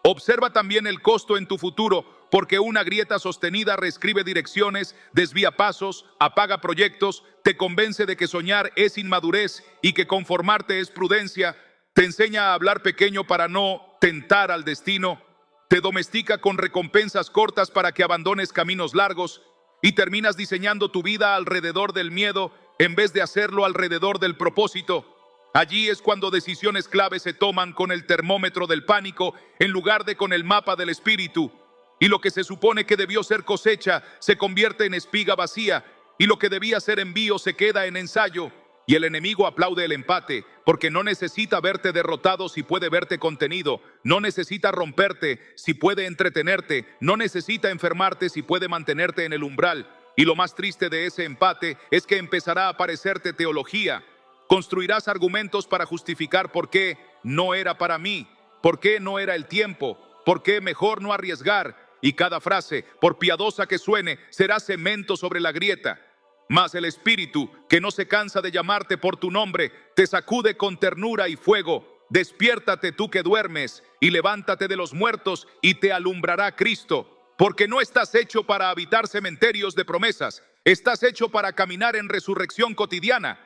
Observa también el costo en tu futuro, porque una grieta sostenida reescribe direcciones, desvía pasos, apaga proyectos, te convence de que soñar es inmadurez y que conformarte es prudencia, te enseña a hablar pequeño para no tentar al destino, te domestica con recompensas cortas para que abandones caminos largos y terminas diseñando tu vida alrededor del miedo en vez de hacerlo alrededor del propósito. Allí es cuando decisiones claves se toman con el termómetro del pánico en lugar de con el mapa del espíritu. Y lo que se supone que debió ser cosecha se convierte en espiga vacía, y lo que debía ser envío se queda en ensayo. Y el enemigo aplaude el empate, porque no necesita verte derrotado si puede verte contenido, no necesita romperte si puede entretenerte, no necesita enfermarte si puede mantenerte en el umbral. Y lo más triste de ese empate es que empezará a aparecerte teología. Construirás argumentos para justificar por qué no era para mí, por qué no era el tiempo, por qué mejor no arriesgar. Y cada frase, por piadosa que suene, será cemento sobre la grieta. Mas el Espíritu, que no se cansa de llamarte por tu nombre, te sacude con ternura y fuego. Despiértate tú que duermes, y levántate de los muertos, y te alumbrará Cristo. Porque no estás hecho para habitar cementerios de promesas, estás hecho para caminar en resurrección cotidiana.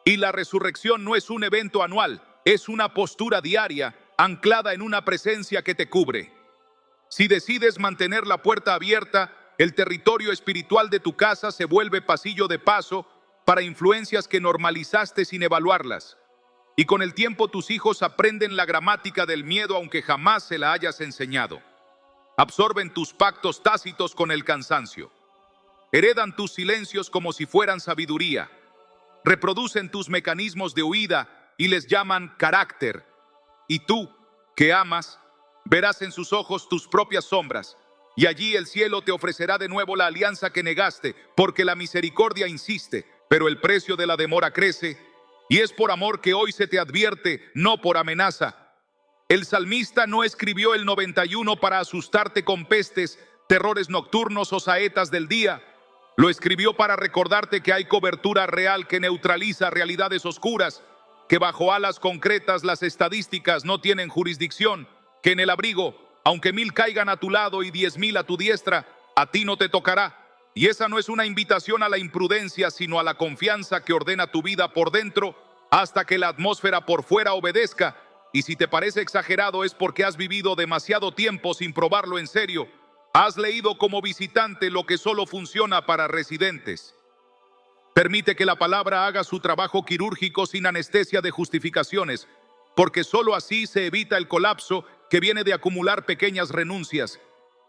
Y la resurrección no es un evento anual, es una postura diaria, anclada en una presencia que te cubre. Si decides mantener la puerta abierta, el territorio espiritual de tu casa se vuelve pasillo de paso para influencias que normalizaste sin evaluarlas. Y con el tiempo tus hijos aprenden la gramática del miedo aunque jamás se la hayas enseñado. Absorben tus pactos tácitos con el cansancio. Heredan tus silencios como si fueran sabiduría. Reproducen tus mecanismos de huida y les llaman carácter. Y tú, que amas, verás en sus ojos tus propias sombras, y allí el cielo te ofrecerá de nuevo la alianza que negaste, porque la misericordia insiste, pero el precio de la demora crece, y es por amor que hoy se te advierte, no por amenaza. El salmista no escribió el 91 para asustarte con pestes, terrores nocturnos o saetas del día. Lo escribió para recordarte que hay cobertura real que neutraliza realidades oscuras, que bajo alas concretas las estadísticas no tienen jurisdicción, que en el abrigo, aunque 1000 caigan a tu lado y 10,000 a tu diestra, a ti no te tocará. Y esa no es una invitación a la imprudencia, sino a la confianza que ordena tu vida por dentro hasta que la atmósfera por fuera obedezca. Y si te parece exagerado es porque has vivido demasiado tiempo sin probarlo en serio. Has leído como visitante lo que solo funciona para residentes. Permite que la palabra haga su trabajo quirúrgico sin anestesia de justificaciones, porque solo así se evita el colapso que viene de acumular pequeñas renuncias.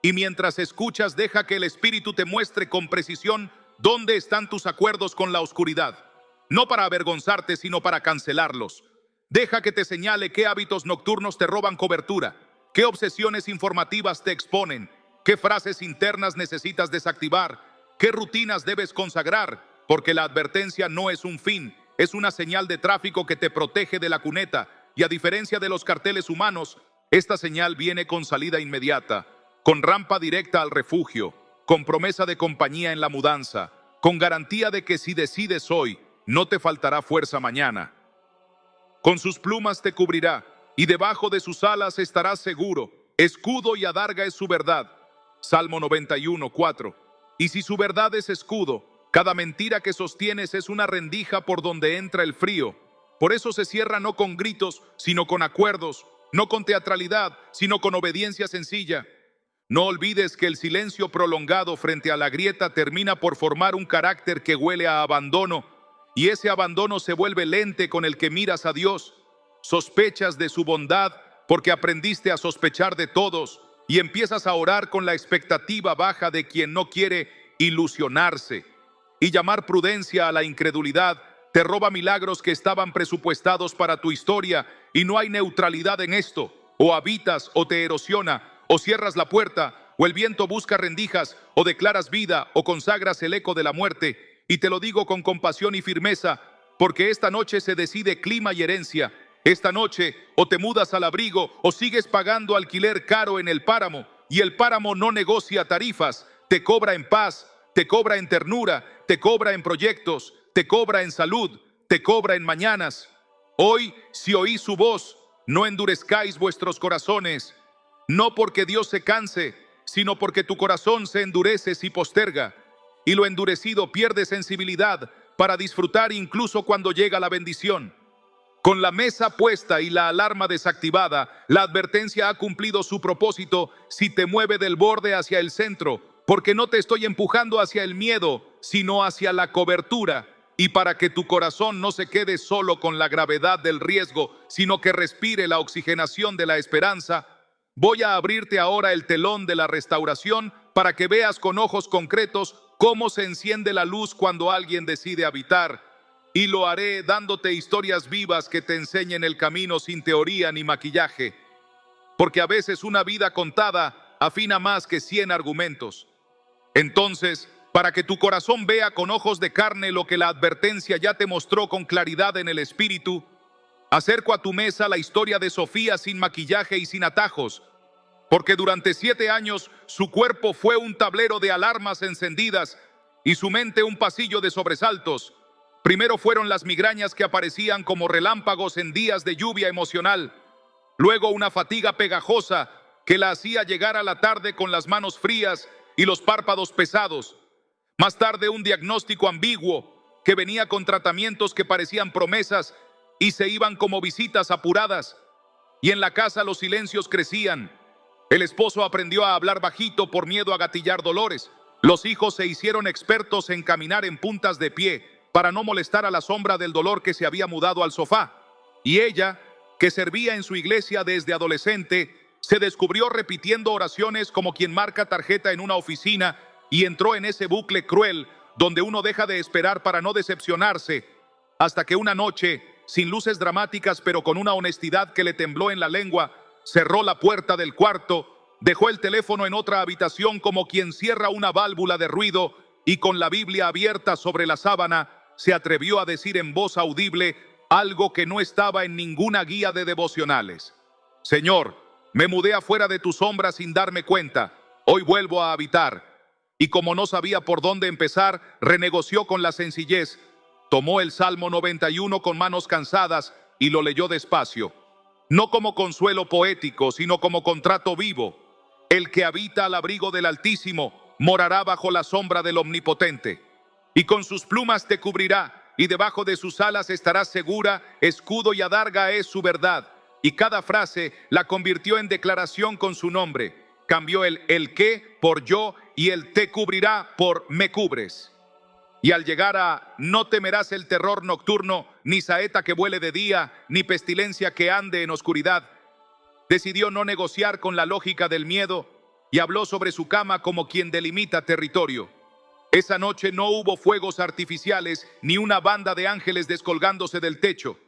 Y mientras escuchas, deja que el Espíritu te muestre con precisión dónde están tus acuerdos con la oscuridad. No para avergonzarte, sino para cancelarlos. Deja que te señale qué hábitos nocturnos te roban cobertura, qué obsesiones informativas te exponen, qué frases internas necesitas desactivar, qué rutinas debes consagrar, porque la advertencia no es un fin, es una señal de tráfico que te protege de la cuneta. Y a diferencia de los carteles humanos, esta señal viene con salida inmediata, con rampa directa al refugio, con promesa de compañía en la mudanza, con garantía de que si decides hoy, no te faltará fuerza mañana. Con sus plumas te cubrirá, y debajo de sus alas estarás seguro. Escudo y adarga es su verdad. Salmo 91:4. Y si su verdad es escudo, cada mentira que sostienes es una rendija por donde entra el frío. Por eso se cierra no con gritos, sino con acuerdos, no con teatralidad, sino con obediencia sencilla. No olvides que el silencio prolongado frente a la grieta termina por formar un carácter que huele a abandono, y ese abandono se vuelve lente con el que miras a Dios. Sospechas de su bondad porque aprendiste a sospechar de todos y empiezas a orar con la expectativa baja de quien no quiere ilusionarse. Y llamar prudencia a la incredulidad te roba milagros que estaban presupuestados para tu historia, y no hay neutralidad en esto. O habitas o te erosiona, o cierras la puerta, o el viento busca rendijas, o declaras vida, o consagras el eco de la muerte. Y te lo digo con compasión y firmeza, porque esta noche se decide clima y herencia. Esta noche o te mudas al abrigo o sigues pagando alquiler caro en el páramo, y el páramo no negocia tarifas, te cobra en paz, te cobra en ternura, te cobra en proyectos, te cobra en salud, te cobra en mañanas. Hoy, si oís su voz, no endurezcáis vuestros corazones, no porque Dios se canse, sino porque tu corazón se endurece y posterga, y lo endurecido pierde sensibilidad para disfrutar incluso cuando llega la bendición. Con la mesa puesta y la alarma desactivada, la advertencia ha cumplido su propósito si te mueve del borde hacia el centro, porque no te estoy empujando hacia el miedo, sino hacia la cobertura. Y para que tu corazón no se quede solo con la gravedad del riesgo, sino que respire la oxigenación de la esperanza, voy a abrirte ahora el telón de la restauración para que veas con ojos concretos cómo se enciende la luz cuando alguien decide habitar. Y lo haré dándote historias vivas que te enseñen el camino sin teoría ni maquillaje. Porque a veces una vida contada afina más que 100 argumentos. Entonces, para que tu corazón vea con ojos de carne lo que la advertencia ya te mostró con claridad en el espíritu, acerco a tu mesa la historia de Sofía sin maquillaje y sin atajos. Porque durante 7 años su cuerpo fue un tablero de alarmas encendidas y su mente un pasillo de sobresaltos. Primero fueron las migrañas que aparecían como relámpagos en días de lluvia emocional. Luego una fatiga pegajosa que la hacía llegar a la tarde con las manos frías y los párpados pesados. Más tarde un diagnóstico ambiguo que venía con tratamientos que parecían promesas y se iban como visitas apuradas. Y en la casa los silencios crecían. El esposo aprendió a hablar bajito por miedo a gatillar dolores. Los hijos se hicieron expertos en caminar en puntas de pie para no molestar a la sombra del dolor que se había mudado al sofá. Y ella, que servía en su iglesia desde adolescente, se descubrió repitiendo oraciones como quien marca tarjeta en una oficina, y entró en ese bucle cruel donde uno deja de esperar para no decepcionarse, hasta que una noche, sin luces dramáticas pero con una honestidad que le tembló en la lengua, cerró la puerta del cuarto, dejó el teléfono en otra habitación como quien cierra una válvula de ruido, y con la Biblia abierta sobre la sábana, se atrevió a decir en voz audible algo que no estaba en ninguna guía de devocionales. Señor, me mudé afuera de tu sombra sin darme cuenta. Hoy vuelvo a habitar. Y como no sabía por dónde empezar, renegoció con la sencillez. Tomó el Salmo 91 con manos cansadas y lo leyó despacio. No como consuelo poético, sino como contrato vivo. El que habita al abrigo del Altísimo morará bajo la sombra del Omnipotente. Y con sus plumas te cubrirá, y debajo de sus alas estarás segura. Escudo y adarga es su verdad. Y cada frase la convirtió en declaración con su nombre. Cambió el qué por yo, y el te cubrirá por me cubres. Y al llegar a no temerás el terror nocturno, ni saeta que vuele de día, ni pestilencia que ande en oscuridad, decidió no negociar con la lógica del miedo y habló sobre su cama como quien delimita territorio. Esa noche no hubo fuegos artificiales ni una banda de ángeles descolgándose del techo,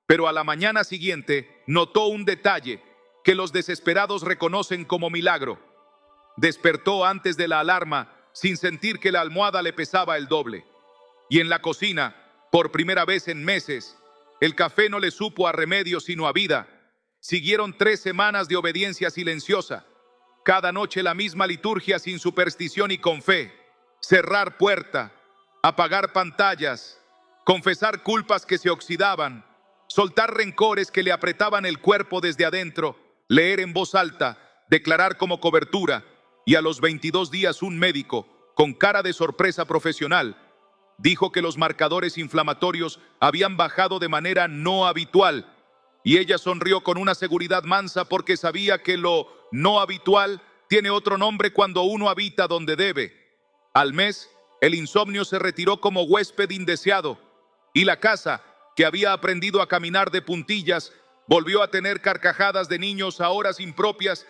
pero a la mañana siguiente notó un detalle que los desesperados reconocen como milagro. Despertó antes de la alarma sin sentir que la almohada le pesaba el doble. Y en la cocina, por primera vez en meses, el café no le supo a remedio sino a vida. Siguieron 3 semanas de obediencia silenciosa. Cada noche la misma liturgia sin superstición y con fe. Cerrar puerta, apagar pantallas, confesar culpas que se oxidaban, soltar rencores que le apretaban el cuerpo desde adentro, leer en voz alta, declarar como cobertura. Y a los 22 días un médico, con cara de sorpresa profesional, dijo que los marcadores inflamatorios habían bajado de manera no habitual. Y ella sonrió con una seguridad mansa porque sabía que lo no habitual tiene otro nombre cuando uno habita donde debe. Al mes, el insomnio se retiró como huésped indeseado, y la casa, que había aprendido a caminar de puntillas, volvió a tener carcajadas de niños a horas impropias,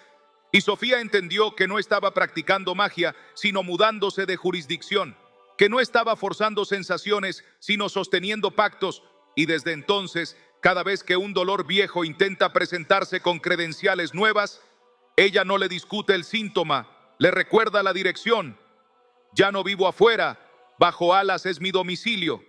y Sofía entendió que no estaba practicando magia, sino mudándose de jurisdicción, que no estaba forzando sensaciones, sino sosteniendo pactos, y desde entonces, cada vez que un dolor viejo intenta presentarse con credenciales nuevas, ella no le discute el síntoma, le recuerda la dirección. Ya no vivo afuera, bajo alas es mi domicilio,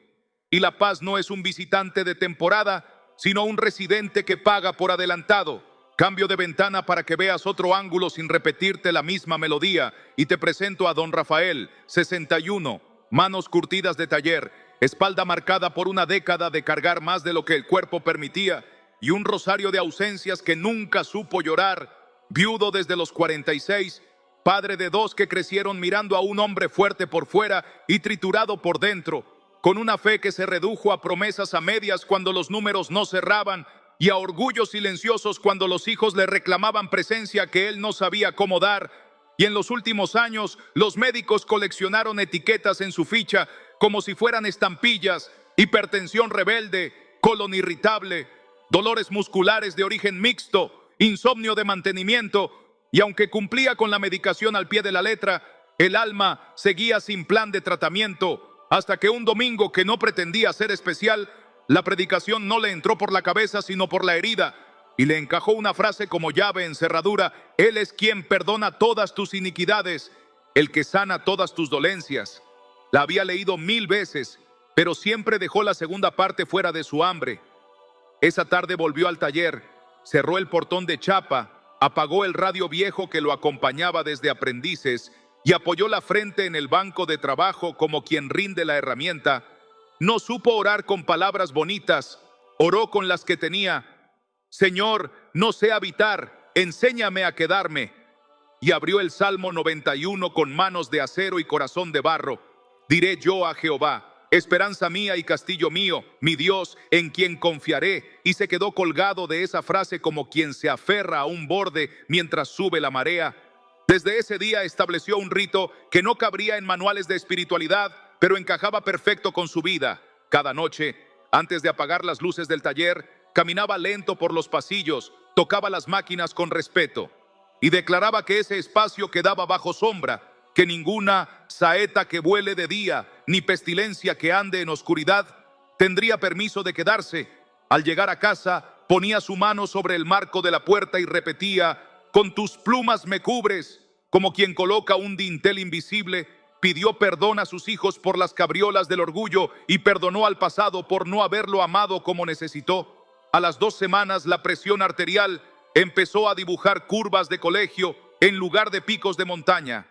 y la paz no es un visitante de temporada, sino un residente que paga por adelantado. Cambio de ventana para que veas otro ángulo sin repetirte la misma melodía, y te presento a don Rafael, 61, manos curtidas de taller, espalda marcada por una década de cargar más de lo que el cuerpo permitía, y un rosario de ausencias que nunca supo llorar, viudo desde los 46, padre de dos que crecieron mirando a un hombre fuerte por fuera y triturado por dentro, con una fe que se redujo a promesas a medias cuando los números no cerraban y a orgullos silenciosos cuando los hijos le reclamaban presencia que él no sabía cómo dar. Y en los últimos años, los médicos coleccionaron etiquetas en su ficha como si fueran estampillas: hipertensión rebelde, colon irritable, dolores musculares de origen mixto, insomnio de mantenimiento. Y aunque cumplía con la medicación al pie de la letra, el alma seguía sin plan de tratamiento, hasta que un domingo, que no pretendía ser especial, la predicación no le entró por la cabeza sino por la herida, y le encajó una frase como llave en cerradura: Él es quien perdona todas tus iniquidades, el que sana todas tus dolencias. La había leído 1000 veces, pero siempre dejó la segunda parte fuera de su hambre. Esa tarde volvió al taller, cerró el portón de chapa, apagó el radio viejo que lo acompañaba desde aprendices y apoyó la frente en el banco de trabajo como quien rinde la herramienta. No supo orar con palabras bonitas, oró con las que tenía. Señor, no sé habitar, enséñame a quedarme. Y abrió el Salmo 91 con manos de acero y corazón de barro. Diré yo a Jehová, esperanza mía y castillo mío, mi Dios, en quien confiaré. Y se quedó colgado de esa frase como quien se aferra a un borde mientras sube la marea. Desde ese día estableció un rito que no cabría en manuales de espiritualidad, pero encajaba perfecto con su vida. Cada noche, antes de apagar las luces del taller, caminaba lento por los pasillos, tocaba las máquinas con respeto y declaraba que ese espacio quedaba bajo sombra, que ninguna saeta que vuele de día, ni pestilencia que ande en oscuridad, tendría permiso de quedarse. Al llegar a casa, ponía su mano sobre el marco de la puerta y repetía: con tus plumas me cubres. Como quien coloca un dintel invisible, pidió perdón a sus hijos por las cabriolas del orgullo y perdonó al pasado por no haberlo amado como necesitó. A las 2 semanas, la presión arterial empezó a dibujar curvas de colegio en lugar de picos de montaña.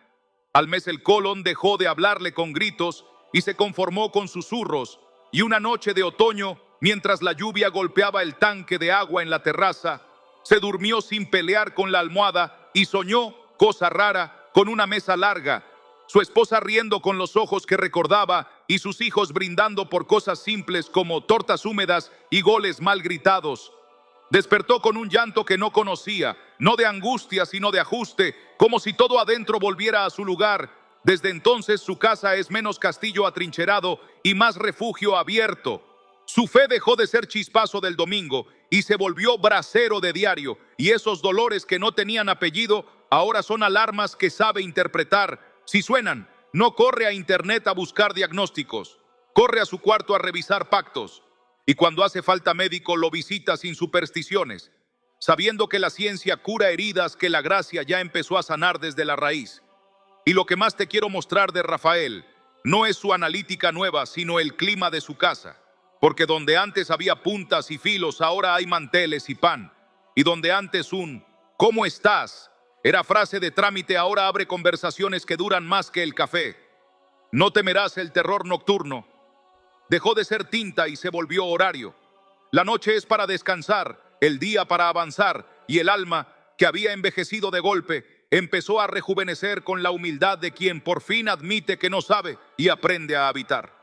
Al mes, el colon dejó de hablarle con gritos y se conformó con susurros. Y una noche de otoño, mientras la lluvia golpeaba el tanque de agua en la terraza, se durmió sin pelear con la almohada y soñó, cosa rara, con una mesa larga, su esposa riendo con los ojos que recordaba y sus hijos brindando por cosas simples como tortas húmedas y goles mal gritados. Despertó con un llanto que no conocía, no de angustia sino de ajuste, como si todo adentro volviera a su lugar. Desde entonces su casa es menos castillo atrincherado y más refugio abierto. Su fe dejó de ser chispazo del domingo y se volvió brasero de diario, y esos dolores que no tenían apellido ahora son alarmas que sabe interpretar. Si suenan, no corre a internet a buscar diagnósticos, corre a su cuarto a revisar pactos, y cuando hace falta médico lo visita sin supersticiones, sabiendo que la ciencia cura heridas que la gracia ya empezó a sanar desde la raíz. Y lo que más te quiero mostrar de Rafael no es su analítica nueva, sino el clima de su casa, porque donde antes había puntas y filos, ahora hay manteles y pan, y donde antes un ¿cómo estás? Era frase de trámite, ahora abre conversaciones que duran más que el café. No temerás el terror nocturno. Dejó de ser tinta y se volvió horario. La noche es para descansar, el día para avanzar, y el alma, que había envejecido de golpe, empezó a rejuvenecer con la humildad de quien por fin admite que no sabe y aprende a habitar.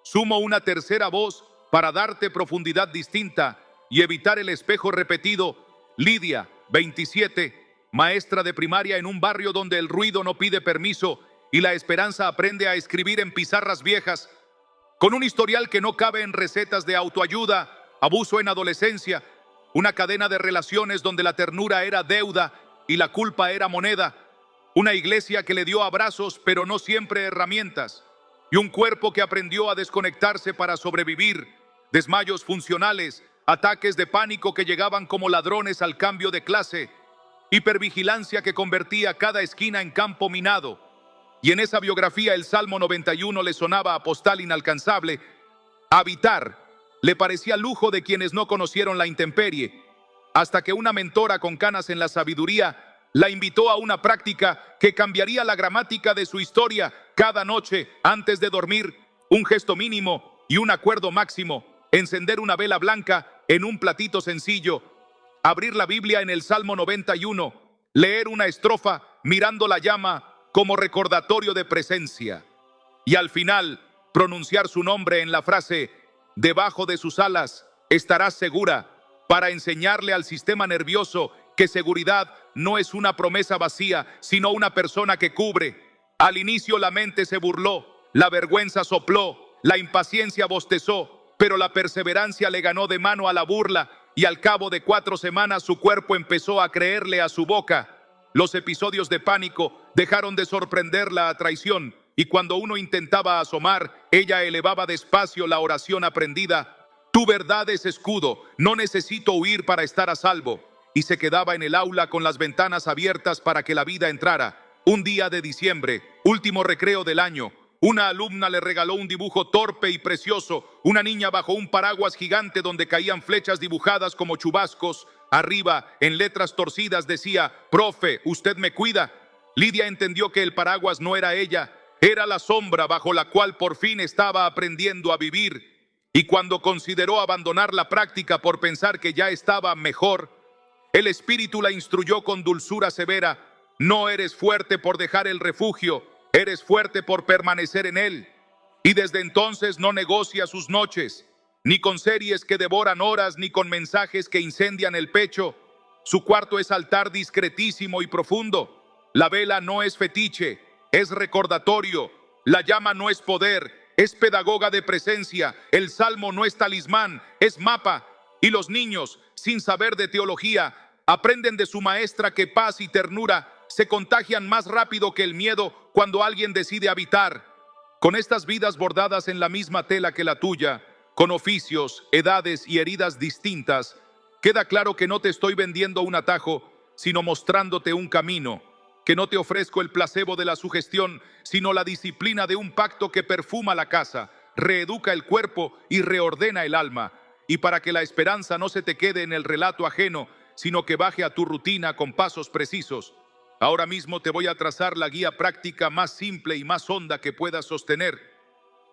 Sumo una tercera voz para darte profundidad distinta y evitar el espejo repetido. Lidia, 27, maestra de primaria en un barrio donde el ruido no pide permiso y la esperanza aprende a escribir en pizarras viejas, con un historial que no cabe en recetas de autoayuda, abuso en adolescencia, una cadena de relaciones donde la ternura era deuda y la culpa era moneda, una iglesia que le dio abrazos pero no siempre herramientas, y un cuerpo que aprendió a desconectarse para sobrevivir, desmayos funcionales, ataques de pánico que llegaban como ladrones al cambio de clase, hipervigilancia que convertía cada esquina en campo minado. Y en esa biografía el Salmo 91 le sonaba a postal inalcanzable. Habitar le parecía lujo de quienes no conocieron la intemperie, hasta que una mentora con canas en la sabiduría la invitó a una práctica que cambiaría la gramática de su historia cada noche antes de dormir. Un gesto mínimo y un acuerdo máximo: encender una vela blanca en un platito sencillo, abrir la Biblia en el Salmo 91, leer una estrofa mirando la llama como recordatorio de presencia, y al final pronunciar su nombre en la frase "debajo de sus alas estarás segura", para enseñarle al sistema nervioso que seguridad no es una promesa vacía, sino una persona que cubre. Al inicio la mente se burló, la vergüenza sopló, la impaciencia bostezó, pero la perseverancia le ganó de mano a la burla, y al cabo de 4 semanas su cuerpo empezó a creerle a su boca. Los episodios de pánico dejaron de sorprenderla a traición, y cuando uno intentaba asomar, ella elevaba despacio la oración aprendida: "Tu verdad es escudo, no necesito huir para estar a salvo", y se quedaba en el aula con las ventanas abiertas para que la vida entrara. Un día de diciembre, último recreo del año, una alumna le regaló un dibujo torpe y precioso, una niña bajo un paraguas gigante donde caían flechas dibujadas como chubascos. Arriba, en letras torcidas, decía: "Profe, usted me cuida". Lidia entendió que el paraguas no era ella, era la sombra bajo la cual por fin estaba aprendiendo a vivir. Y cuando consideró abandonar la práctica por pensar que ya estaba mejor, el Espíritu la instruyó con dulzura severa: "No eres fuerte por dejar el refugio, eres fuerte por permanecer en él". Y desde entonces no negocia sus noches, ni con series que devoran horas, ni con mensajes que incendian el pecho. Su cuarto es altar discretísimo y profundo. La vela no es fetiche, es recordatorio. La llama no es poder, es pedagoga de presencia. El salmo no es talismán, es mapa. Y los niños, sin saber de teología, aprenden de su maestra que paz y ternura se contagian más rápido que el miedo cuando alguien decide habitar. Con estas vidas bordadas en la misma tela que la tuya, con oficios, edades y heridas distintas, queda claro que no te estoy vendiendo un atajo, sino mostrándote un camino, que no te ofrezco el placebo de la sugestión, sino la disciplina de un pacto que perfuma la casa, reeduca el cuerpo y reordena el alma. Y para que la esperanza no se te quede en el relato ajeno, sino que baje a tu rutina con pasos precisos, ahora mismo te voy a trazar la guía práctica más simple y más honda que puedas sostener.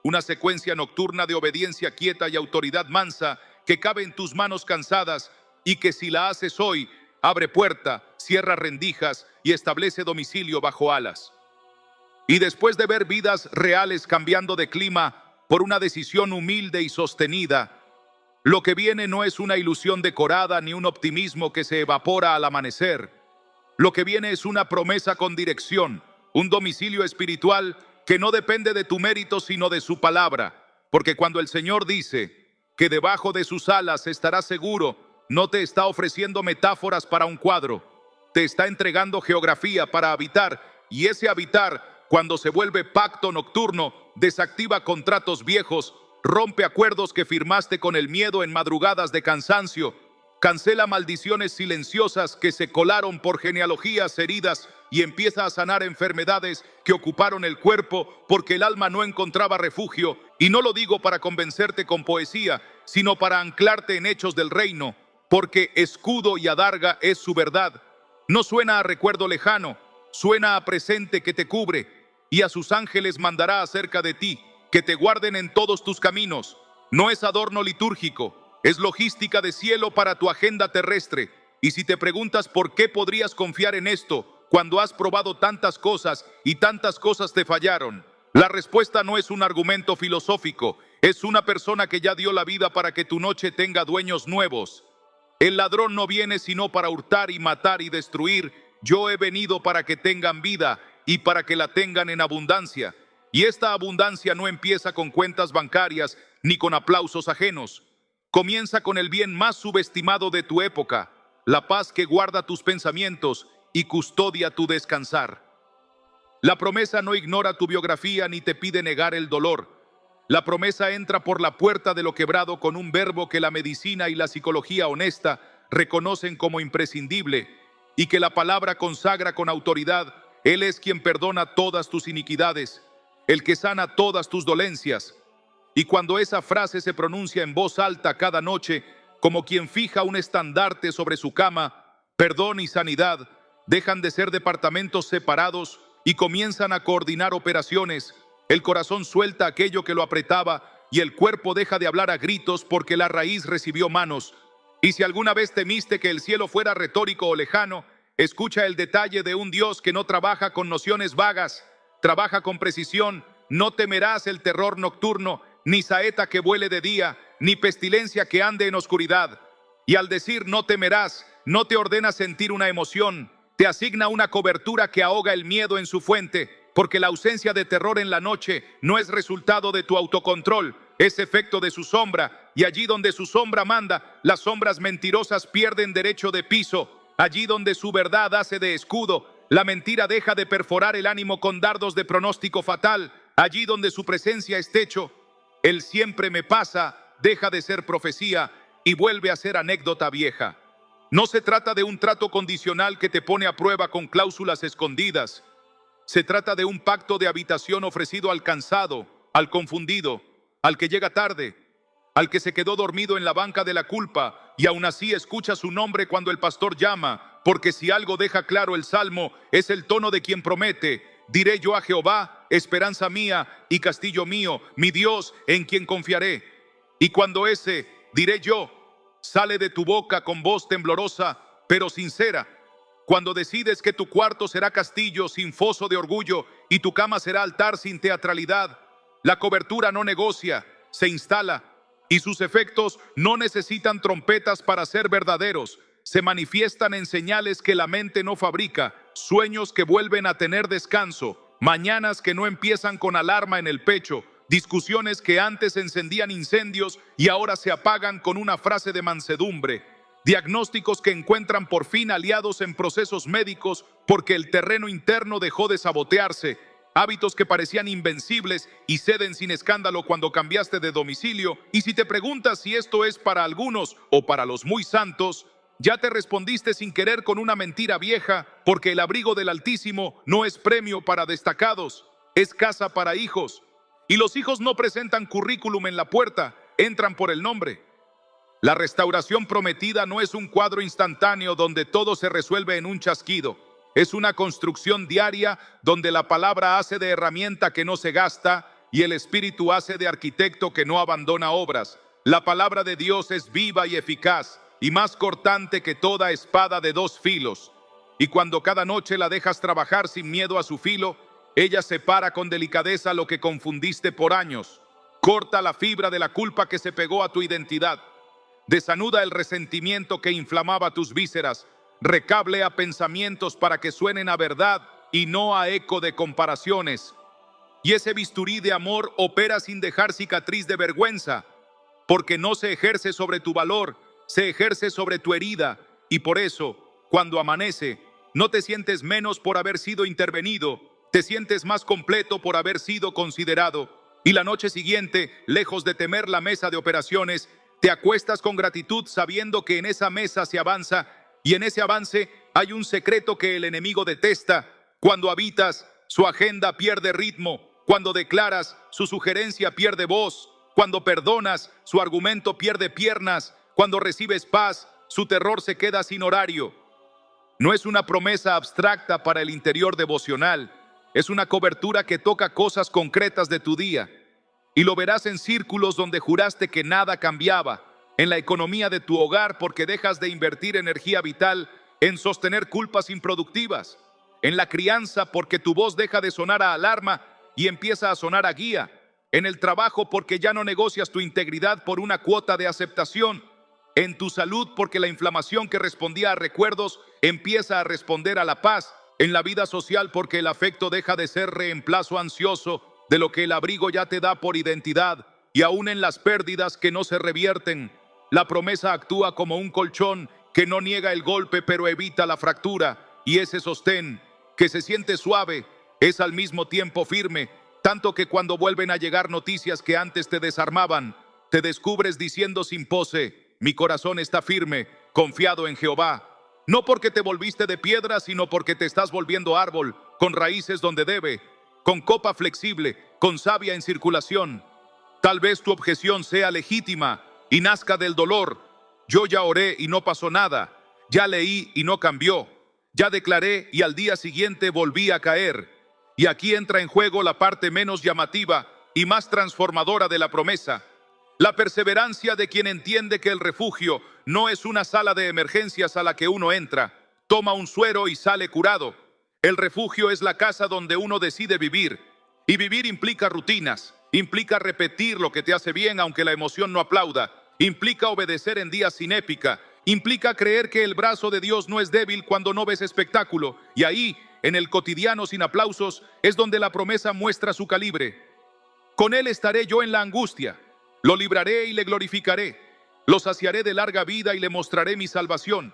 Una secuencia nocturna de obediencia quieta y autoridad mansa que cabe en tus manos cansadas, y que si la haces hoy, abre puerta, cierra rendijas y establece domicilio bajo alas. Y después de ver vidas reales cambiando de clima por una decisión humilde y sostenida, lo que viene no es una ilusión decorada ni un optimismo que se evapora al amanecer. Lo que viene es una promesa con dirección, un domicilio espiritual que no depende de tu mérito sino de su palabra. Porque cuando el Señor dice que debajo de sus alas estarás seguro, no te está ofreciendo metáforas para un cuadro, te está entregando geografía para habitar, y ese habitar, cuando se vuelve pacto nocturno, desactiva contratos viejos, rompe acuerdos que firmaste con el miedo en madrugadas de cansancio, cancela maldiciones silenciosas que se colaron por genealogías heridas y empieza a sanar enfermedades que ocuparon el cuerpo porque el alma no encontraba refugio. Y no lo digo para convencerte con poesía, sino para anclarte en hechos del reino, porque escudo y adarga es su verdad. No suena a recuerdo lejano, suena a presente que te cubre, y a sus ángeles mandará acerca de ti, que te guarden en todos tus caminos. No es adorno litúrgico, es logística de cielo para tu agenda terrestre. Y si te preguntas por qué podrías confiar en esto cuando has probado tantas cosas y tantas cosas te fallaron, la respuesta no es un argumento filosófico, es una persona que ya dio la vida para que tu noche tenga dueños nuevos. El ladrón no viene sino para hurtar y matar y destruir, yo he venido para que tengan vida y para que la tengan en abundancia. Y esta abundancia no empieza con cuentas bancarias ni con aplausos ajenos. Comienza con el bien más subestimado de tu época, la paz que guarda tus pensamientos y custodia tu descansar. La promesa no ignora tu biografía ni te pide negar el dolor. La promesa entra por la puerta de lo quebrado con un verbo que la medicina y la psicología honesta reconocen como imprescindible y que la palabra consagra con autoridad. Él es quien perdona todas tus iniquidades, el que sana todas tus dolencias. Y cuando esa frase se pronuncia en voz alta cada noche, como quien fija un estandarte sobre su cama, perdón y sanidad dejan de ser departamentos separados y comienzan a coordinar operaciones. El corazón suelta aquello que lo apretaba y el cuerpo deja de hablar a gritos porque la raíz recibió manos. Y si alguna vez temiste que el cielo fuera retórico o lejano, escucha el detalle de un Dios que no trabaja con nociones vagas, trabaja con precisión. No temerás el terror nocturno, ni saeta que vuele de día, ni pestilencia que ande en oscuridad. Y al decir no temerás, no te ordena sentir una emoción, te asigna una cobertura que ahoga el miedo en su fuente, porque la ausencia de terror en la noche no es resultado de tu autocontrol, es efecto de su sombra, y allí donde su sombra manda, las sombras mentirosas pierden derecho de piso. Allí donde su verdad hace de escudo, la mentira deja de perforar el ánimo con dardos de pronóstico fatal. Allí donde su presencia es techo, el siempre me pasa deja de ser profecía y vuelve a ser anécdota vieja. No se trata de un trato condicional que te pone a prueba con cláusulas escondidas. Se trata de un pacto de habitación ofrecido al cansado, al confundido, al que llega tarde, al que se quedó dormido en la banca de la culpa y aún así escucha su nombre cuando el pastor llama, porque si algo deja claro el Salmo es el tono de quien promete: diré yo a Jehová, esperanza mía y castillo mío, mi Dios en quien confiaré. Y cuando ese diré yo sale de tu boca con voz temblorosa pero sincera, cuando decides que tu cuarto será castillo sin foso de orgullo y tu cama será altar sin teatralidad, la cobertura no negocia, se instala, y sus efectos no necesitan trompetas para ser verdaderos. Se manifiestan en señales que la mente no fabrica, sueños que vuelven a tener descanso, mañanas que no empiezan con alarma en el pecho, discusiones que antes encendían incendios y ahora se apagan con una frase de mansedumbre, diagnósticos que encuentran por fin aliados en procesos médicos porque el terreno interno dejó de sabotearse, hábitos que parecían invencibles y ceden sin escándalo cuando cambiaste de domicilio. Y si te preguntas si esto es para algunos o para los muy santos, ya te respondiste sin querer con una mentira vieja, porque el abrigo del Altísimo no es premio para destacados, es casa para hijos. Y los hijos no presentan currículum en la puerta, entran por el nombre. La restauración prometida no es un cuadro instantáneo donde todo se resuelve en un chasquido. Es una construcción diaria donde la palabra hace de herramienta que no se gasta y el Espíritu hace de arquitecto que no abandona obras. La palabra de Dios es viva y eficaz y más cortante que toda espada de dos filos. Y cuando cada noche la dejas trabajar sin miedo a su filo, ella separa con delicadeza lo que confundiste por años. Corta la fibra de la culpa que se pegó a tu identidad. Desanuda el resentimiento que inflamaba tus vísceras. Recablea pensamientos para que suenen a verdad y no a eco de comparaciones. Y ese bisturí de amor opera sin dejar cicatriz de vergüenza, porque no se ejerce sobre tu valor, se ejerce sobre tu herida. Y por eso, cuando amanece, no te sientes menos por haber sido intervenido, te sientes más completo por haber sido considerado. Y la noche siguiente, lejos de temer la mesa de operaciones, te acuestas con gratitud sabiendo que en esa mesa se avanza. Y en ese avance hay un secreto que el enemigo detesta. Cuando habitas, su agenda pierde ritmo. Cuando declaras, su sugerencia pierde voz. Cuando perdonas, su argumento pierde piernas. Cuando recibes paz, su terror se queda sin horario. No es una promesa abstracta para el interior devocional. Es una cobertura que toca cosas concretas de tu día. Y lo verás en círculos donde juraste que nada cambiaba. En la economía de tu hogar porque dejas de invertir energía vital en sostener culpas improductivas. En la crianza porque tu voz deja de sonar a alarma y empieza a sonar a guía. En el trabajo porque ya no negocias tu integridad por una cuota de aceptación. en tu salud porque la inflamación que respondía a recuerdos empieza a responder a la paz, en la vida social porque el afecto deja de ser reemplazo ansioso de lo que el abrigo ya te da por identidad, y aún en las pérdidas que no se revierten. La promesa actúa como un colchón que no niega el golpe pero evita la fractura, y ese sostén que se siente suave es al mismo tiempo firme, tanto que cuando vuelven a llegar noticias que antes te desarmaban, te descubres diciendo sin pose: mi corazón está firme, confiado en Jehová. No porque te volviste de piedra, sino porque te estás volviendo árbol, con raíces donde debe, con copa flexible, con savia en circulación. Tal vez tu objeción sea legítima y nazca del dolor. Yo ya oré y no pasó nada, ya leí y no cambió, ya declaré y al día siguiente volví a caer. Y aquí entra en juego la parte menos llamativa y más transformadora de la promesa: la perseverancia de quien entiende que el refugio no es una sala de emergencias a la que uno entra, toma un suero y sale curado. El refugio es la casa donde uno decide vivir. Y vivir implica rutinas, implica repetir lo que te hace bien aunque la emoción no aplauda, implica obedecer en días sin épica, implica creer que el brazo de Dios no es débil cuando no ves espectáculo. Y ahí, en el cotidiano sin aplausos, es donde la promesa muestra su calibre. Con él estaré yo en la angustia. Lo libraré y le glorificaré. Lo saciaré de larga vida y le mostraré mi salvación.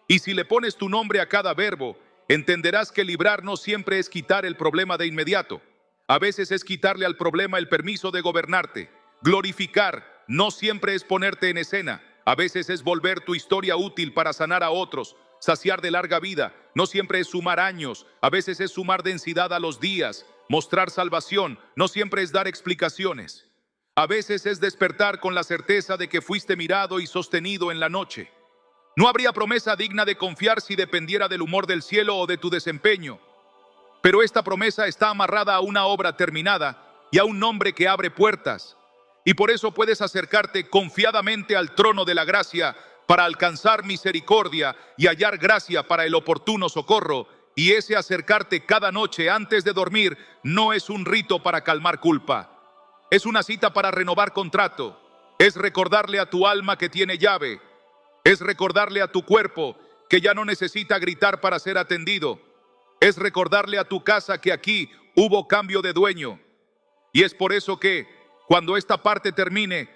Y si le pones tu nombre a cada verbo, entenderás que librar no siempre es quitar el problema de inmediato. A veces es quitarle al problema el permiso de gobernarte. Glorificar no siempre es ponerte en escena. A veces es volver tu historia útil para sanar a otros. Saciar de larga vida no siempre es sumar años. A veces es sumar densidad a los días. Mostrar salvación no siempre es dar explicaciones. A veces es despertar con la certeza de que fuiste mirado y sostenido en la noche. No habría promesa digna de confiar si dependiera del humor del cielo o de tu desempeño. Pero esta promesa está amarrada a una obra terminada y a un nombre que abre puertas. Y por eso puedes acercarte confiadamente al trono de la gracia para alcanzar misericordia y hallar gracia para el oportuno socorro. Y ese acercarte cada noche antes de dormir no es un rito para calmar culpa. Es una cita para renovar contrato. Es recordarle a tu alma que tiene llave. Es recordarle a tu cuerpo que ya no necesita gritar para ser atendido. Es recordarle a tu casa que aquí hubo cambio de dueño. Y es por eso que, cuando esta parte termine,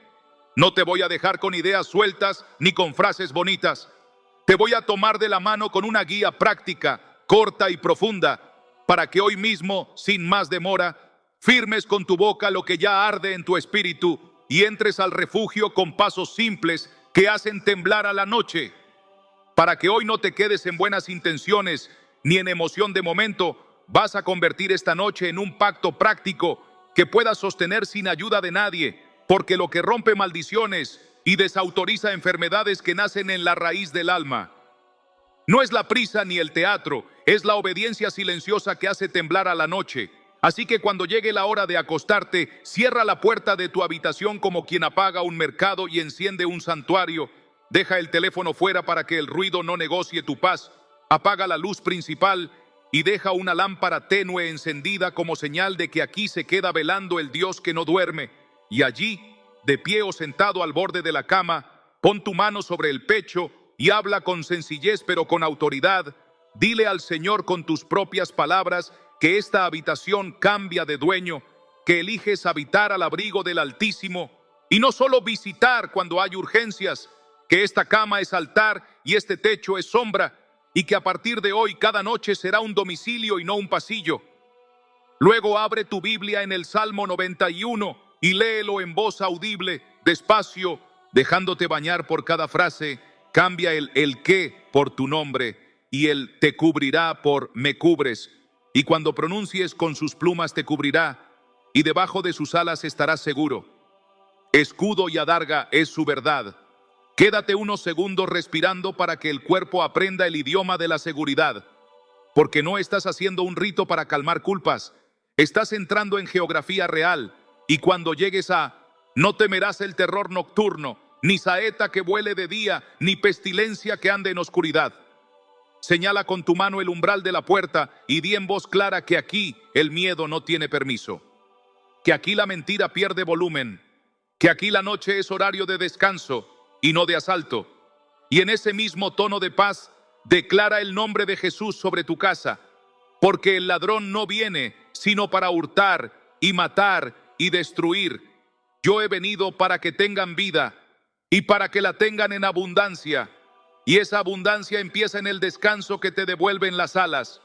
no te voy a dejar con ideas sueltas ni con frases bonitas. Te voy a tomar de la mano con una guía práctica, corta y profunda, para que hoy mismo, sin más demora, firmes con tu boca lo que ya arde en tu espíritu y entres al refugio con pasos simples que hacen temblar a la noche. Para que hoy no te quedes en buenas intenciones ni en emoción de momento, vas a convertir esta noche en un pacto práctico que puedas sostener sin ayuda de nadie, porque lo que rompe maldiciones y desautoriza enfermedades que nacen en la raíz del alma no es la prisa ni el teatro, es la obediencia silenciosa que hace temblar a la noche. Así que cuando llegue la hora de acostarte, cierra la puerta de tu habitación como quien apaga un mercado y enciende un santuario. Deja el teléfono fuera para que el ruido no negocie tu paz. Apaga la luz principal y deja una lámpara tenue encendida como señal de que aquí se queda velando el Dios que no duerme. Y allí, de pie o sentado al borde de la cama, pon tu mano sobre el pecho y habla con sencillez pero con autoridad. Dile al Señor con tus propias palabras que esta habitación cambia de dueño, que eliges habitar al abrigo del Altísimo y no solo visitar cuando hay urgencias, que esta cama es altar y este techo es sombra, y que a partir de hoy cada noche será un domicilio y no un pasillo. Luego abre tu Biblia en el Salmo 91 y léelo en voz audible, despacio, dejándote bañar por cada frase. Cambia el qué por tu nombre y el te cubrirá por me cubres. Y cuando pronuncies con sus plumas te cubrirá, y debajo de sus alas estarás seguro. Escudo y adarga es su verdad. Quédate unos segundos respirando para que el cuerpo aprenda el idioma de la seguridad, porque no estás haciendo un rito para calmar culpas, estás entrando en geografía real, y cuando llegues a no temerás el terror nocturno, ni saeta que vuele de día, ni pestilencia que ande en oscuridad. Señala con tu mano el umbral de la puerta y di en voz clara que aquí el miedo no tiene permiso, que aquí la mentira pierde volumen, que aquí la noche es horario de descanso y no de asalto, y en ese mismo tono de paz declara el nombre de Jesús sobre tu casa, porque el ladrón no viene sino para hurtar y matar y destruir. Yo he venido para que tengan vida y para que la tengan en abundancia, y esa abundancia empieza en el descanso que te devuelven las alas.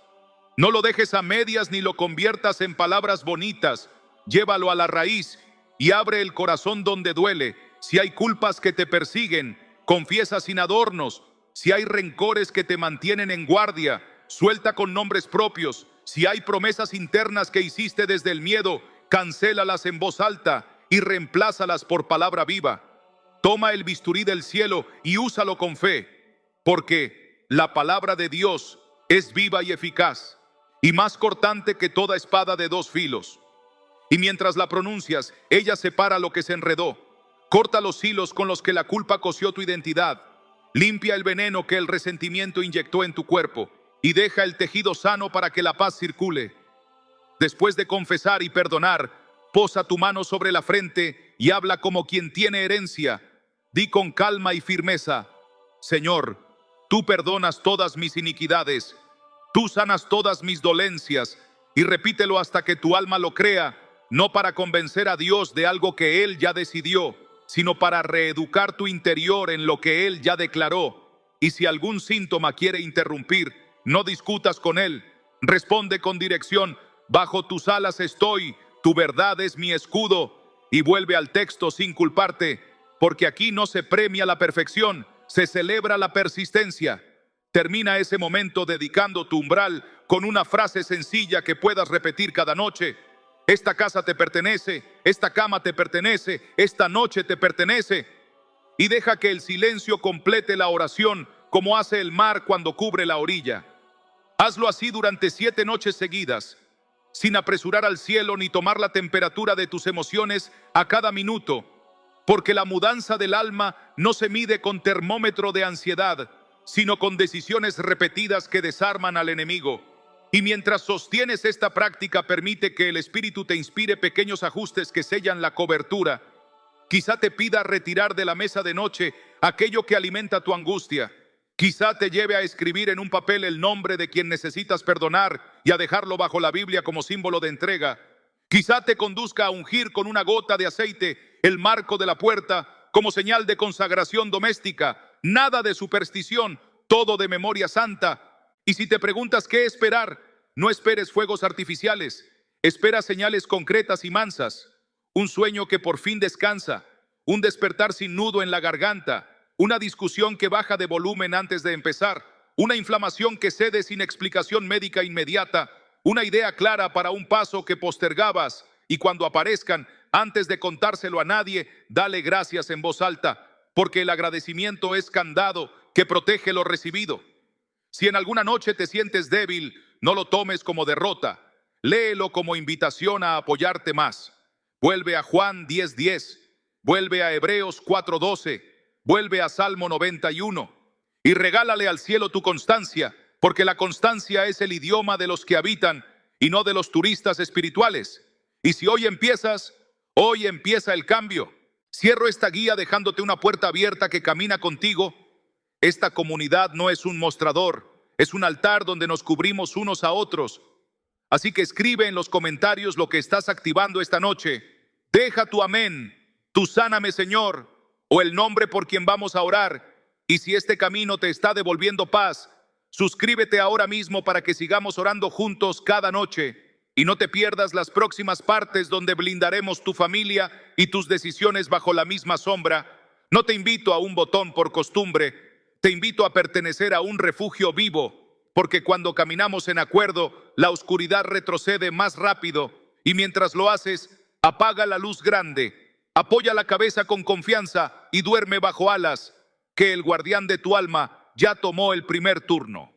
No lo dejes a medias ni lo conviertas en palabras bonitas. Llévalo a la raíz y abre el corazón donde duele. Si hay culpas que te persiguen, confiesa sin adornos. Si hay rencores que te mantienen en guardia, suelta con nombres propios. Si hay promesas internas que hiciste desde el miedo, cancélalas en voz alta y reemplázalas por palabra viva. Toma el bisturí del cielo y úsalo con fe, porque la palabra de Dios es viva y eficaz, y más cortante que toda espada de dos filos. Y mientras la pronuncias, ella separa lo que se enredó, corta los hilos con los que la culpa cosió tu identidad, limpia el veneno que el resentimiento inyectó en tu cuerpo, y deja el tejido sano para que la paz circule. Después de confesar y perdonar, posa tu mano sobre la frente y habla como quien tiene herencia. Di con calma y firmeza: Señor, tú perdonas todas mis iniquidades, tú sanas todas mis dolencias, y repítelo hasta que tu alma lo crea, no para convencer a Dios de algo que Él ya decidió, sino para reeducar tu interior en lo que Él ya declaró. Y si algún síntoma quiere interrumpir, no discutas con Él, responde con dirección: bajo tus alas estoy, tu verdad es mi escudo. Y vuelve al texto sin culparte, porque aquí no se premia la perfección, se celebra la persistencia. Termina ese momento dedicando tu umbral con una frase sencilla que puedas repetir cada noche. Esta casa te pertenece, esta cama te pertenece, esta noche te pertenece. Y deja que el silencio complete la oración, como hace el mar cuando cubre la orilla. Hazlo así durante 7 noches seguidas, sin apresurar al cielo ni tomar la temperatura de tus emociones a cada minuto, porque la mudanza del alma no se mide con termómetro de ansiedad, sino con decisiones repetidas que desarman al enemigo. Y mientras sostienes esta práctica, permite que el Espíritu te inspire pequeños ajustes que sellan la cobertura. Quizá te pida retirar de la mesa de noche aquello que alimenta tu angustia. Quizá te lleve a escribir en un papel el nombre de quien necesitas perdonar y a dejarlo bajo la Biblia como símbolo de entrega. Quizá te conduzca a ungir con una gota de aceite el marco de la puerta como señal de consagración doméstica. Nada de superstición, todo de memoria santa. Y si te preguntas qué esperar, no esperes fuegos artificiales. Espera señales concretas y mansas. Un sueño que por fin descansa, un despertar sin nudo en la garganta, una discusión que baja de volumen antes de empezar, una inflamación que cede sin explicación médica inmediata, una idea clara para un paso que postergabas, y cuando aparezcan, antes de contárselo a nadie, dale gracias en voz alta, porque el agradecimiento es candado que protege lo recibido. Si en alguna noche te sientes débil, no lo tomes como derrota, léelo como invitación a apoyarte más. Vuelve a Juan 10:10, vuelve a Hebreos 4:12, vuelve a Salmo 91 y regálale al cielo tu constancia, porque la constancia es el idioma de los que habitan y no de los turistas espirituales. Y si hoy empiezas, hoy empieza el cambio. Cierro esta guía dejándote una puerta abierta que camina contigo. Esta comunidad no es un mostrador, es un altar donde nos cubrimos unos a otros. Así que escribe en los comentarios lo que estás activando esta noche. Deja tu amén, tu sáname Señor, o el nombre por quien vamos a orar. Y si este camino te está devolviendo paz, suscríbete ahora mismo para que sigamos orando juntos cada noche. Y no te pierdas las próximas partes donde blindaremos tu familia y tus decisiones bajo la misma sombra. No te invito a un botón por costumbre, te invito a pertenecer a un refugio vivo, porque cuando caminamos en acuerdo, la oscuridad retrocede más rápido, y mientras lo haces, apaga la luz grande, apoya la cabeza con confianza y duerme bajo alas, que el guardián de tu alma ya tomó el primer turno.